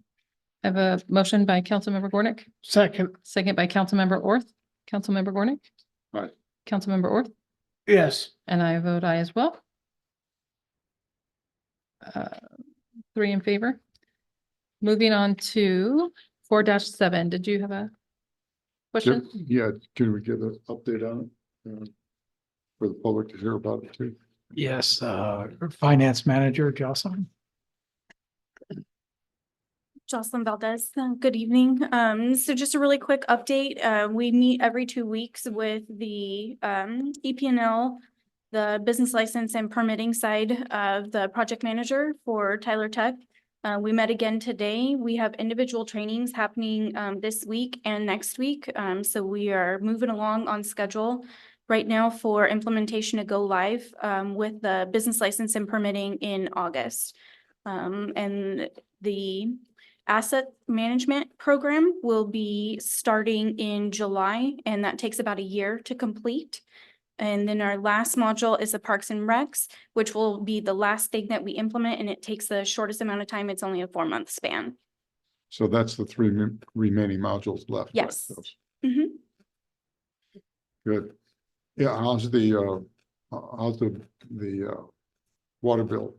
I have a motion by Councilmember Gornick, Second, second by Councilmember Orth. Councilmember Gornick? Aye. Councilmember Orth? yes. And I vote aye as well. 3 in favor. Moving on to 4-7. Did you have a question? yeah, can we get an update on it? For the public to hear about it too? Yes, Finance Manager Jocelyn. Jocelyn Valdez, good evening. So just a really quick update. We meet every 2 weeks with the EPNL, the business license and permitting side of the project manager for Tyler Tech. We met again today. We have individual trainings happening this week and next week. So we are moving along on schedule right now for implementation to go live with the business license and permitting in August. And the asset management program will be starting in July, and that takes about a year to complete. And then our last module is the Parks and Recs, which will be the last thing that we implement, and it takes the shortest amount of time. It's only a 4-month span. So that's the 3 remaining modules left. right? Yes. Those- Mhm. Good. Yeah, how's the water bill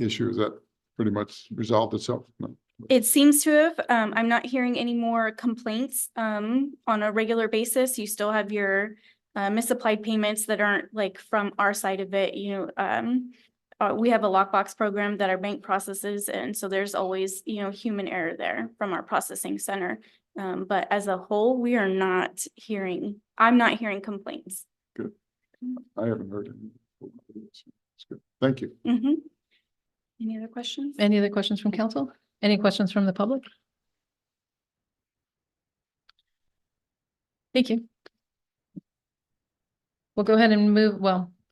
issue? Is that pretty much resolved itself? No. It seems to have. I'm not hearing any more complaints on a regular basis. You still have your misapplied payments that aren't like from our side of it. You know, we have a lockbox program that our bank processes, and so there's always, you know, human error there from our processing center. But as a whole, we are not hearing. I'm not hearing complaints. Good. I haven't heard any. It's good. Thank you. Mhm. Any other questions? Any other questions from council? Any questions from the public? Thank you. We'll go ahead and move,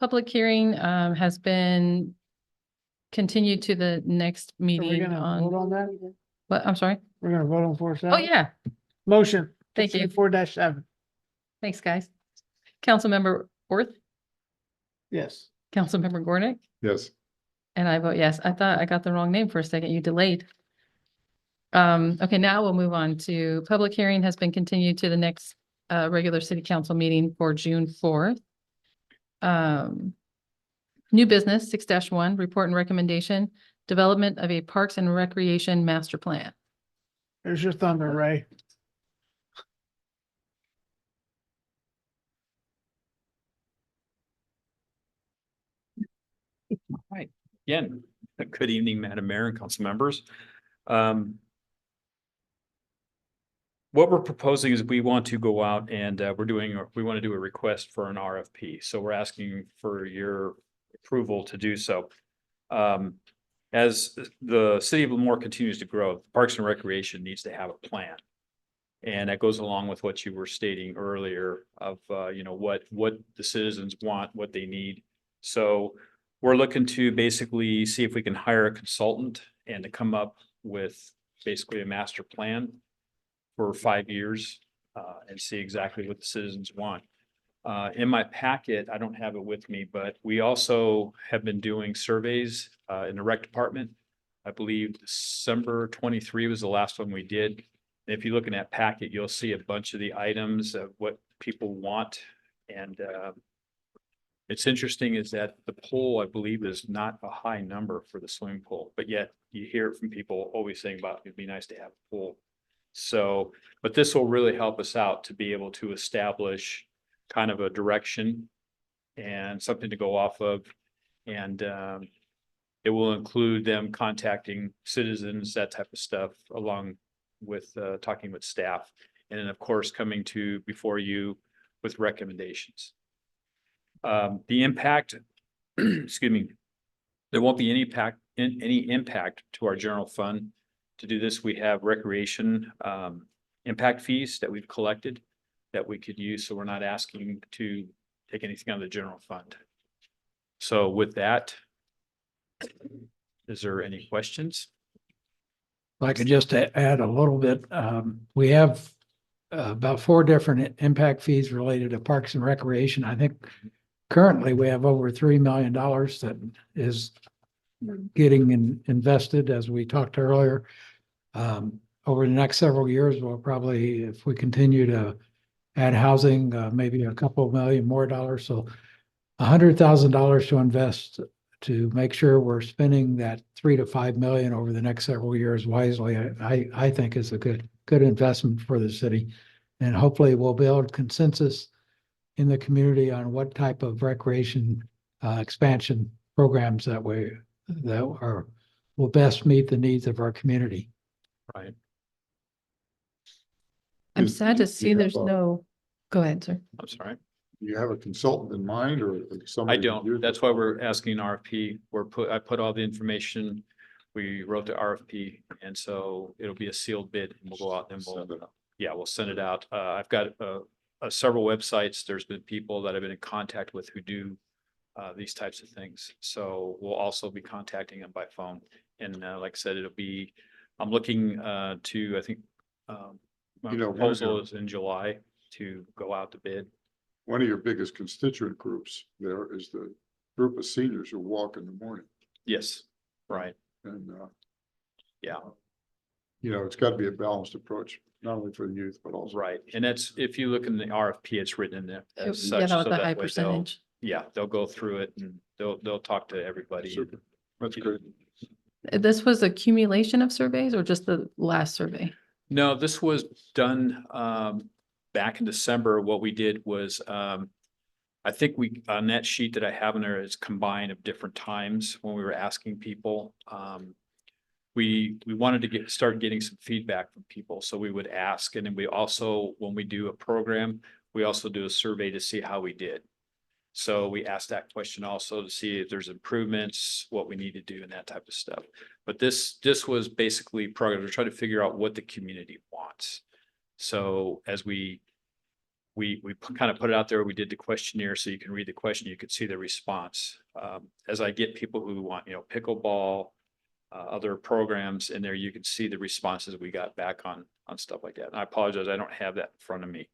public hearing has been continued to the next Are we meeting gonna vote on, on that? what, I'm sorry? We're gonna vote on 4-7? Oh, yeah. Motion. Thank you. 4-7, Thanks, guys. Councilmember Orth, yes. Councilmember Gornick, Yes. and I vote yes. I thought I got the wrong name for a second. You delayed. Okay, now we'll move on to public hearing has been continued to the next regular city council meeting for June 4th. New business 6-1, report and recommendation, development of a Parks and Recreation master plan. There's your thunder, Ray. Right. Again, good evening, Madam Mayor and council members. What we're proposing is we want to go out and we want to do a request for an RFP. So we're asking for your approval to do so. And as the city of Lemoore continues to grow, Parks and Recreation needs to have a plan. And that goes along with what you were stating earlier of, you know, what the citizens want, what they need. So we're looking to basically see if we can hire a consultant and to come up with basically a master plan for 5 years and see exactly what the citizens want. In my packet, I don't have it with me, but we also have been doing surveys in the rec department. I believe December 23 was the last one we did. If you look in that packet, you'll see a bunch of the items of what people want. And it's interesting is that the poll, I believe, is not a high number for the swimming pool, but yet you hear it from people always saying about it'd be nice to have a pool. So, but this will really help us out to be able to establish kind of a direction and something to go off of. And it will include them contacting citizens, that type of stuff, along with talking with staff. And then, of course, coming to before you with recommendations. The impact, excuse me, there won't be any impact to our general fund. To do this, we have recreation impact fees that we've collected that we could use. So we're not asking to take anything out of the general fund. So with that, is there any questions? If I could just add a little bit, we have about 4 different impact fees related to Parks and Recreation. I think currently we have over $3 million that is getting invested, as we talked earlier. Over the next several years, we'll probably, if we continue to add housing, maybe a couple of million more dollars. So $100,000 to invest to make sure we're spending that 3 to 5 million over the next several years wisely. I think is a good investment for the city, and hopefully we'll build consensus in the community on what type of recreation expansion programs that will best meet the needs of our community. Right. I'm sad to see there's no, go ahead, sir. I'm sorry. Do you have a consultant in mind or somebody? I don't. That's why we're asking RFP. I put all the information. We wrote the RFP, and so it'll be a sealed bid, and we'll go out and we'll send it out. I've got several websites. There's been people that I've been in contact with who do these types of things. So we'll also be contacting them by phone. And like I said, I'm looking to, I think, my proposal is in July to go out to bid. One of your biggest constituent groups there is the group of seniors who walk in the morning. Yes, right. And yeah, it's got to be a balanced approach, not only for the youth, but also. Right. And that's, if you look in the RFP, it's written in there as Yeah, such. that was so the that high way percentage. they'll go through it and they'll talk to everybody. Super. That's good. This was accumulation of surveys or just the last survey? No, this was done back in December. What we did was I think on that sheet that I have in there is combined of different times when we were asking people. We wanted to start getting some feedback from people. So we would ask, and then we also, when we do a program, we also do a survey to see how we did. So we asked that question also to see if there's improvements, what we need to do and that type of stuff. But this was basically program to try to figure out what the community wants. So as we kind of put it out there, we did the questionnaire so you can read the question, you could see the response. As I get people who want, pickleball, other programs in there, you can see the responses we got back on stuff like that. And I apologize, I don't have that in front of me.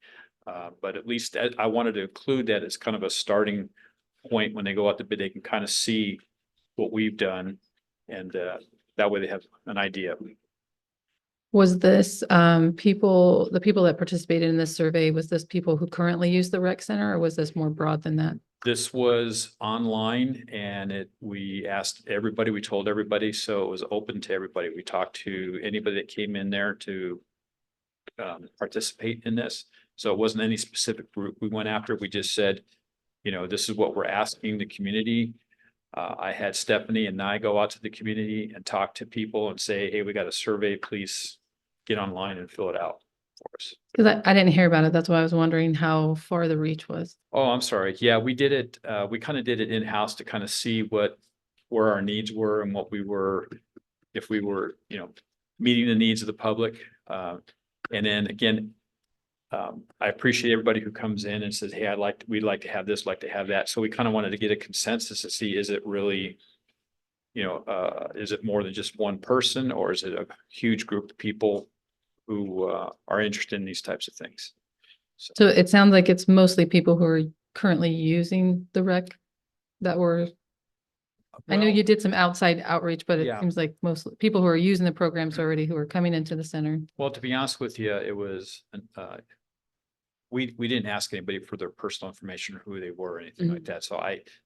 But at least I wanted to include that as kind of a starting point when they go out to bid, they can kind of see what we've done. And that way they have an idea. Was this the people that participated in this survey, was this people who currently use the rec center, or was this more broad than that? This was online and we asked everybody, we told everybody, so it was open to everybody. We talked to anybody that came in there to participate in this. So it wasn't any specific group we went after. We just said, this is what we're asking the community. I had Stephanie and I go out to the community and talk to people and say, hey, we got a survey, please get online and fill it out for us. Because I didn't hear about it. That's why I was wondering how far the reach was. Oh, I'm sorry. Yeah, we did it. We kind of did it in-house to kind of see what where our needs were and what we were, if we were, you know, meeting the needs of the public. And then again, I appreciate everybody who comes in and says, hey, we'd like to have this, like to have that. So we kind of wanted to get a consensus to see, is it really, you know, is it more than just one person, or is it a huge group of people who are interested in these types of things? So it sounds like it's mostly people who are currently using the rec that were, I know Well, you did some outside outreach, but it yeah. seems like mostly people who are using the programs already who are coming into the center. Well, to be honest with you, it was, we didn't ask anybody for their personal information or who they were or anything like that. So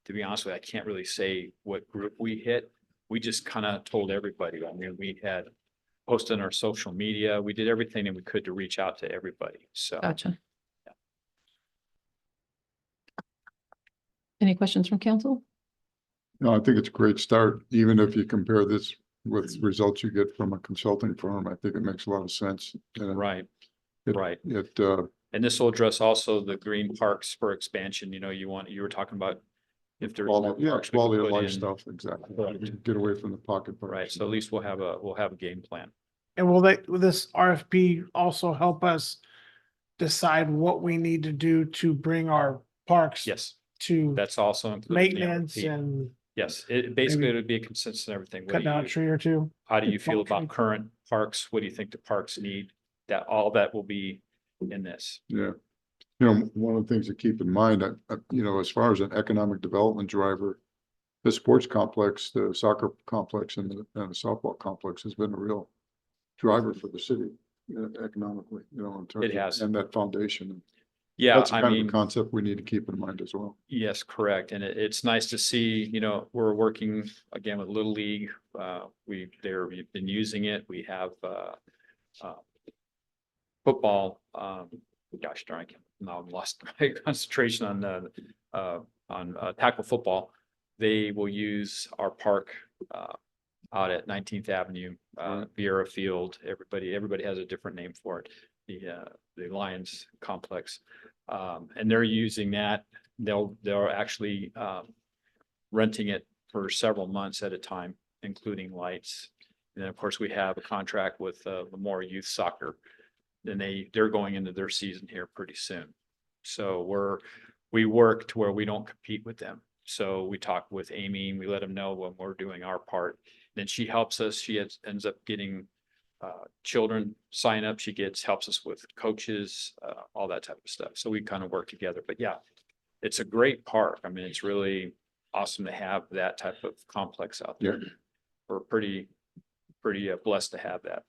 to be honest with you, I can't really say what group we hit. We just kind of told everybody. I mean, we had posted on our social media. We did everything that we could to reach out to everybody. So. Gotcha. Any questions from council? No, I think it's a great start, even if you compare this with results you get from a consulting firm. I think it makes a lot of sense. And Right, it- right. It, And this will address also the green parks for expansion. You know, you were talking about if there's more parks we can quality of put life in. stuff, exactly. Correct. Get away from the pocket. Right. So at least we'll have a game plan. And will this RFP also help us decide what we need to do to bring our parks Yes, to that's also included. in the maintenance RFP. and Yes, it basically maybe would be a consensus and everything. What cut do down a you, tree or two? how do you feel function. about current parks? What do you think the parks need? That all that will be in this. Yeah. You know, one of the things to keep in mind, you know, as far as an economic development driver, the sports complex, the soccer complex and the softball complex has been a real driver for the city economically, you know, in terms It has. and that foundation. Yeah, That's I kind of mean, a concept we need to keep in mind as well. yes, correct. And it's nice to see, you know, we're working again with Little League. We've been using it. We have football. Gosh darn, I can't, now I'm lost my concentration on tackle football. They will use our park out at 19th Avenue, Vieira Field. Everybody has a different name for it. The Lions complex. And they're using that. They're actually renting it for several months at a time, including lights. And then, of course, we have a contract with Lemoore Youth Soccer. And they're going into their season here pretty soon. So we work to where we don't compete with them. So we talk with Amy and we let them know when we're doing our part. Then she helps us. She ends up getting children sign up. She helps us with coaches, all that type of stuff. So we kind of work together. But yeah, it's a great park. I mean, it's really awesome to have that type of complex out there. Yeah. We're pretty blessed to have that.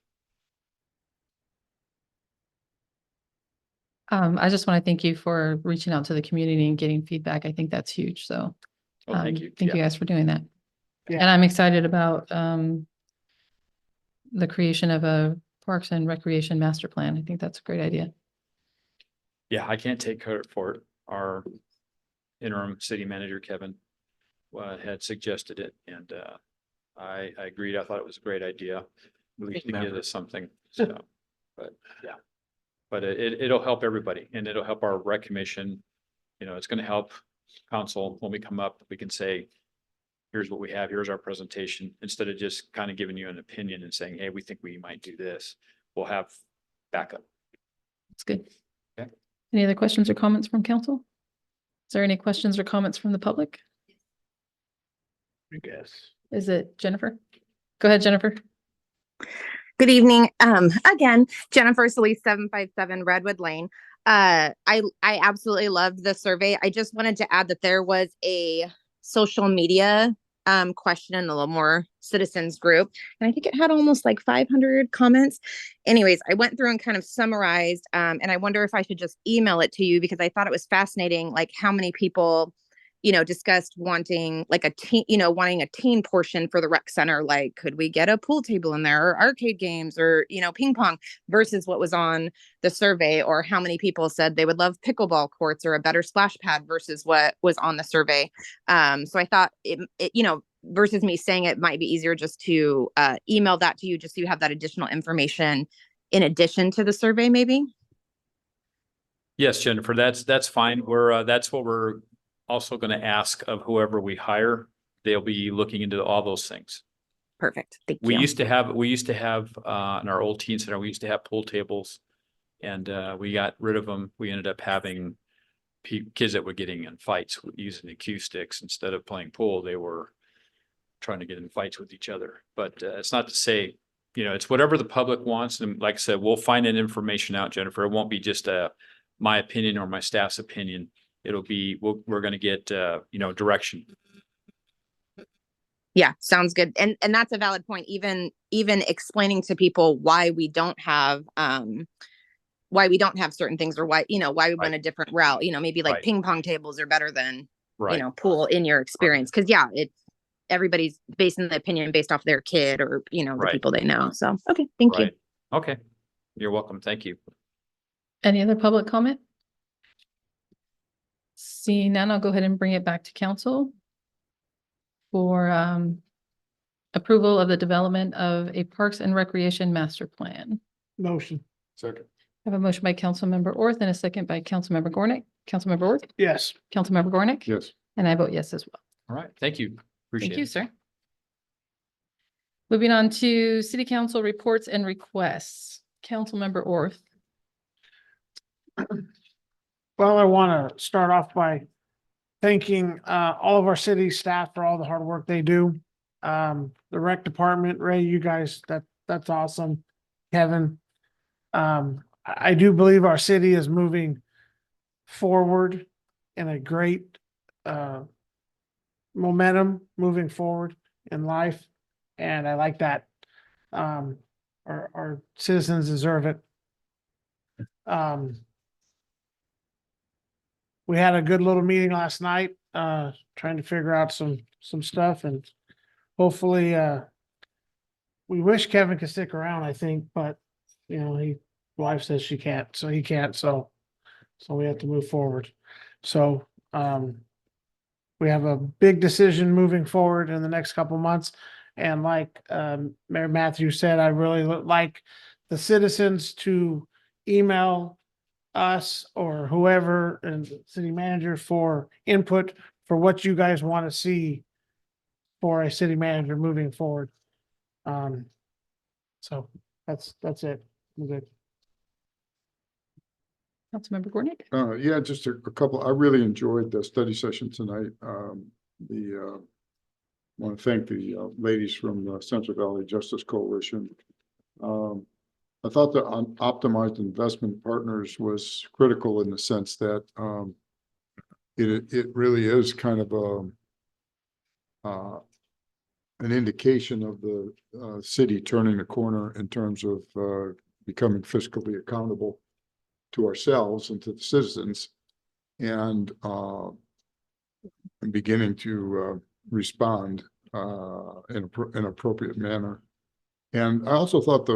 I just want to thank you for reaching out to the community and getting feedback. I think that's huge. So Well, thank you. thank you Yeah. guys for doing that. Yeah. And I'm excited about the creation of a Parks and Recreation Master Plan. I think that's a great idea. Yeah, I can't take credit for it. Our interim city manager, Kevin, had suggested it, and I agreed. I thought it was a great idea. At least to get us something, so, but yeah. But it'll help everybody, and it'll help our rec commission. You know, it's gonna help council when we come up, we can say, here's what we have, here's our presentation, instead of just kind of giving you an opinion and saying, hey, we think we might do this. We'll have backup. It's good. Okay. Any other questions or comments from council? Is there any questions or comments from the public? I guess. Is it Jennifer? Go ahead, Jennifer. Good evening. Again, Jennifer Solis, 757 Redwood Lane. I absolutely loved the survey. I just wanted to add that there was a social media question in the Lemoore citizens group, and I think it had almost like 500 comments. Anyways, I went through and kind of summarized, and I wonder if I should just email it to you, because I thought it was fascinating, like how many people, you know, discussed wanting like a teen, wanting a teen portion for the rec center. Like, could we get a pool table in there, or arcade games, or, ping pong, versus what was on the survey, or how many people said they would love pickleball courts or a better splash pad versus what was on the survey. So I thought it, versus me saying it, might be easier just to email that to you, just so you have that additional information in addition to the survey, maybe. Yes, Jennifer, that's fine. That's what we're also going to ask of whoever we hire. they'll be looking into all those things. Perfect. Thank We you. used to have, in our old teen center, we used to have pool tables. And we got rid of them. We ended up having kids that were getting in fights using the cue sticks instead of playing pool. They were trying to get in fights with each other. But it's not to say, it's whatever the public wants. And like I said, we'll find that information out, Jennifer. It won't be just my opinion or my staff's opinion. It'll be, we're going to get, direction. Yeah, sounds good. And that's a valid point. Even explaining to people why we don't have certain things, or why we went a different route, maybe like Right. ping pong tables are better than, Right. pool in your experience. Cause yeah, it's everybody's basing the opinion based off their kid or, the Right. people they know. So, okay. Thank you. Right. Okay. You're welcome. Thank you. Any other public comment? Seeing none, I'll go ahead and bring it back to council for approval of the development of a Parks and Recreation Master Plan. Motion. Second. I have a motion by Councilmember Orth and a second by Councilmember Gornick. Councilmember Orth, Yes. Councilmember Gornick. Yes. And I vote yes as well. All right. Thank you. Appreciate Thank you, it. sir. Moving on to city council reports and requests. Councilmember Orth. Well, I want to start off by thanking all of our city staff for all the hard work they do. The rec department, Ray, you guys, that's awesome. Kevin. I do believe our city is moving forward in a great momentum moving forward in life. And I like that. Our citizens deserve it. We had a good little meeting last night, trying to figure out some stuff, and hopefully, we wish Kevin could stick around, I think, but wife says she can't, so he can't, so we have to move forward. So, we have a big decision moving forward in the next couple months. And like, Mayor Matthews said, I really like the citizens to email us or whoever and the city manager for input for what you guys want to see for a city manager moving forward. So that's it. I'm good. Councilmember Gornick. Yeah, just a couple. I really enjoyed the study session tonight. Want to thank the ladies from the Central Valley Justice Coalition. I thought the optimized investment partners was critical in the sense that it really is kind of an indication of the city turning the corner in terms of becoming fiscally accountable to ourselves and to the citizens, and beginning to respond in an appropriate manner. And I also thought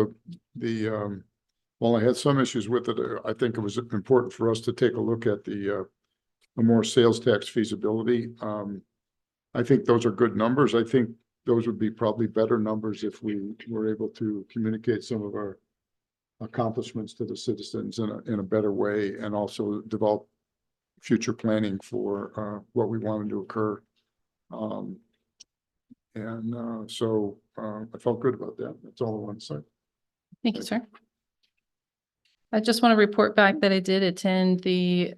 while I had some issues with it, I think it was important for us to take a look at the more sales tax feasibility. I think those are good numbers. I think those would be probably better numbers if we were able to communicate some of our accomplishments to the citizens in a better way, and also develop future planning for what we wanted to occur. So I felt good about that. That's all I want to say. Thank you, sir. I just want to report back that I did attend the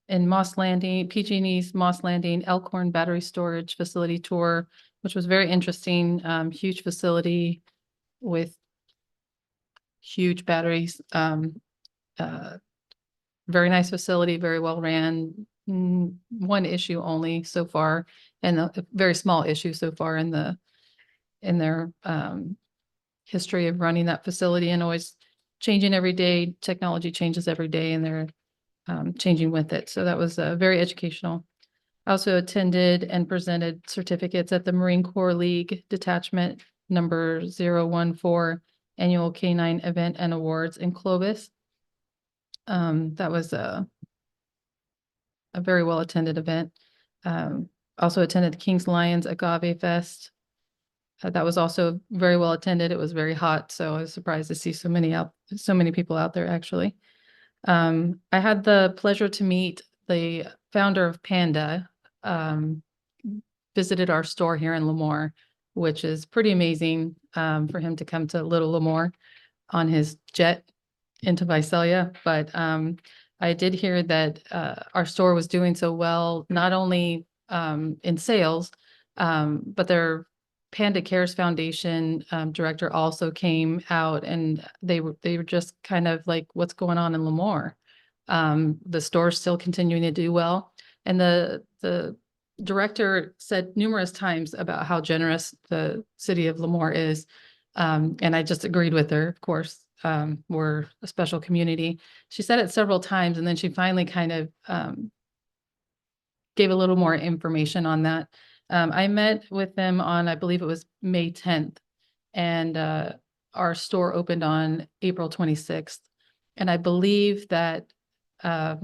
in Moss Landing, PG&E's Moss Landing Elkhorn Battery Storage Facility tour, which was very interesting. Huge facility with huge batteries. Very nice facility, very well ran. One issue only so far, and a very small issue so far in their history of running that facility, and always changing every day. Technology changes every day, and they're changing with it. So that was very educational. I also attended and presented certificates at the Marine Corps League Detachment number 014 Annual K9 Event and Awards in Clovis. That was a very well attended event. Also attended the King's Lions Agave Fest. That was also very well attended. It was very hot, so I was surprised to see so many people out there actually. I had the pleasure to meet the founder of Panda, visited our store here in Lemoore, which is pretty amazing for him to come to Little Lemoore on his jet into Visalia. But I did hear that our store was doing so well, not only in sales, but their Panda Cares Foundation director also came out, and they were just kind of like, what's going on in Lemoore? The store's still continuing to do well. And the director said numerous times about how generous the city of Lemoore is. And I just agreed with her, of course. We're a special community. She said it several times, and then she finally kind of gave a little more information on that. I met with them on, I believe it was May 10th, and our store opened on April 26th. And I believe that, was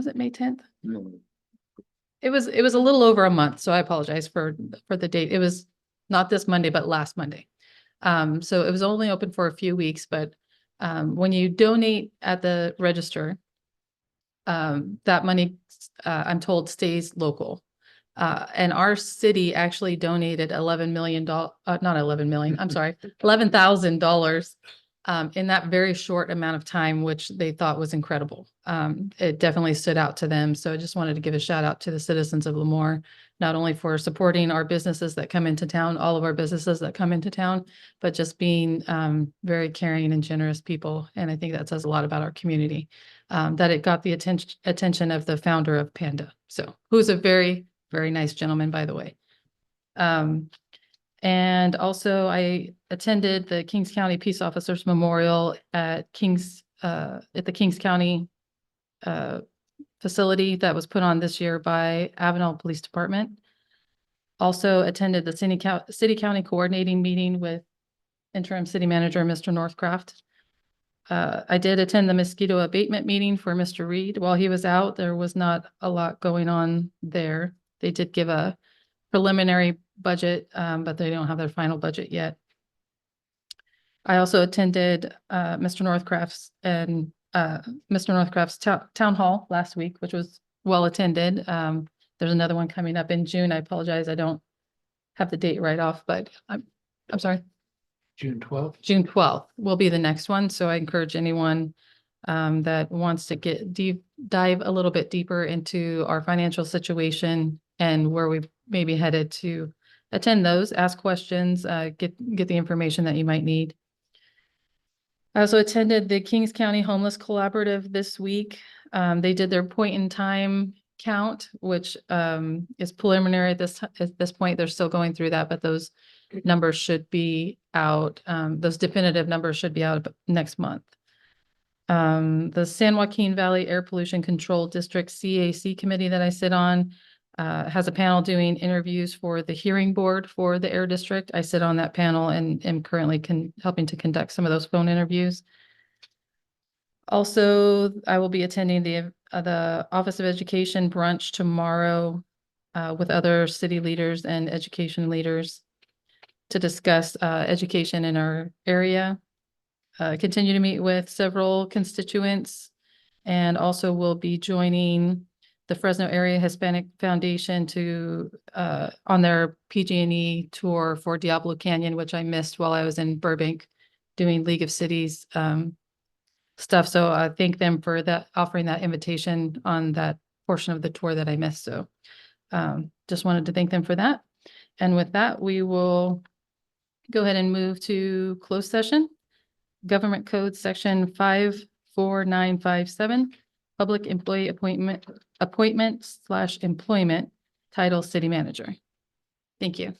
it May 10th? It was a little over a month, so I apologize for the date. It was not this Monday, but last Monday. So it was only open for a few weeks, but when you donate at the register, that money, I'm told, stays local. And our city actually donated $11 million, not 11 million, I'm sorry, $11,000 in that very short amount of time, which they thought was incredible. It definitely stood out to them. So I just wanted to give a shout out to the citizens of Lemoore, not only for supporting our businesses that come into town, all of our businesses that come into town, but just being very caring and generous people. And I think that says a lot about our community, that it got the attention of the founder of Panda. So who's a very, very nice gentleman, by the way. And also I attended the Kings County Peace Officers Memorial at the Kings County facility that was put on this year by Avenel Police Department. Also attended the city county coordinating meeting with interim city manager, Mr. Northcraft. I did attend the mosquito abatement meeting for Mr. Reed. While he was out, there was not a lot going on there. They did give a preliminary budget, but they don't have their final budget yet. I also attended Mr. Northcraft's town hall last week, which was well attended. There's another one coming up in June. I apologize, I don't have the date right off, but I'm sorry. June 12th. June 12th will be the next one. So I encourage anyone that wants to dive a little bit deeper into our financial situation and where we may be headed to attend those, ask questions, get the information that you might need. I also attended the Kings County Homeless Collaborative this week. They did their point in time count, which is preliminary at this point. They're still going through that, but those numbers should be out. Those definitive numbers should be out next month. The San Joaquin Valley Air Pollution Control District CAC committee that I sit on has a panel doing interviews for the hearing board for the air district. I sit on that panel and am currently helping to conduct some of those phone interviews. Also, I will be attending the Office of Education brunch tomorrow with other city leaders and education leaders to discuss education in our area. Continue to meet with several constituents, and also will be joining the Fresno Area Hispanic Foundation on their PG&E tour for Diablo Canyon, which I missed while I was in Burbank doing League of Cities stuff. So I thank them for offering that invitation on that portion of the tour that I missed. So just wanted to thank them for that. And with that, we will go ahead and move to closed session. Government Code Section 54957, Public Employee Appointment/Employment, Title City Manager. Thank you.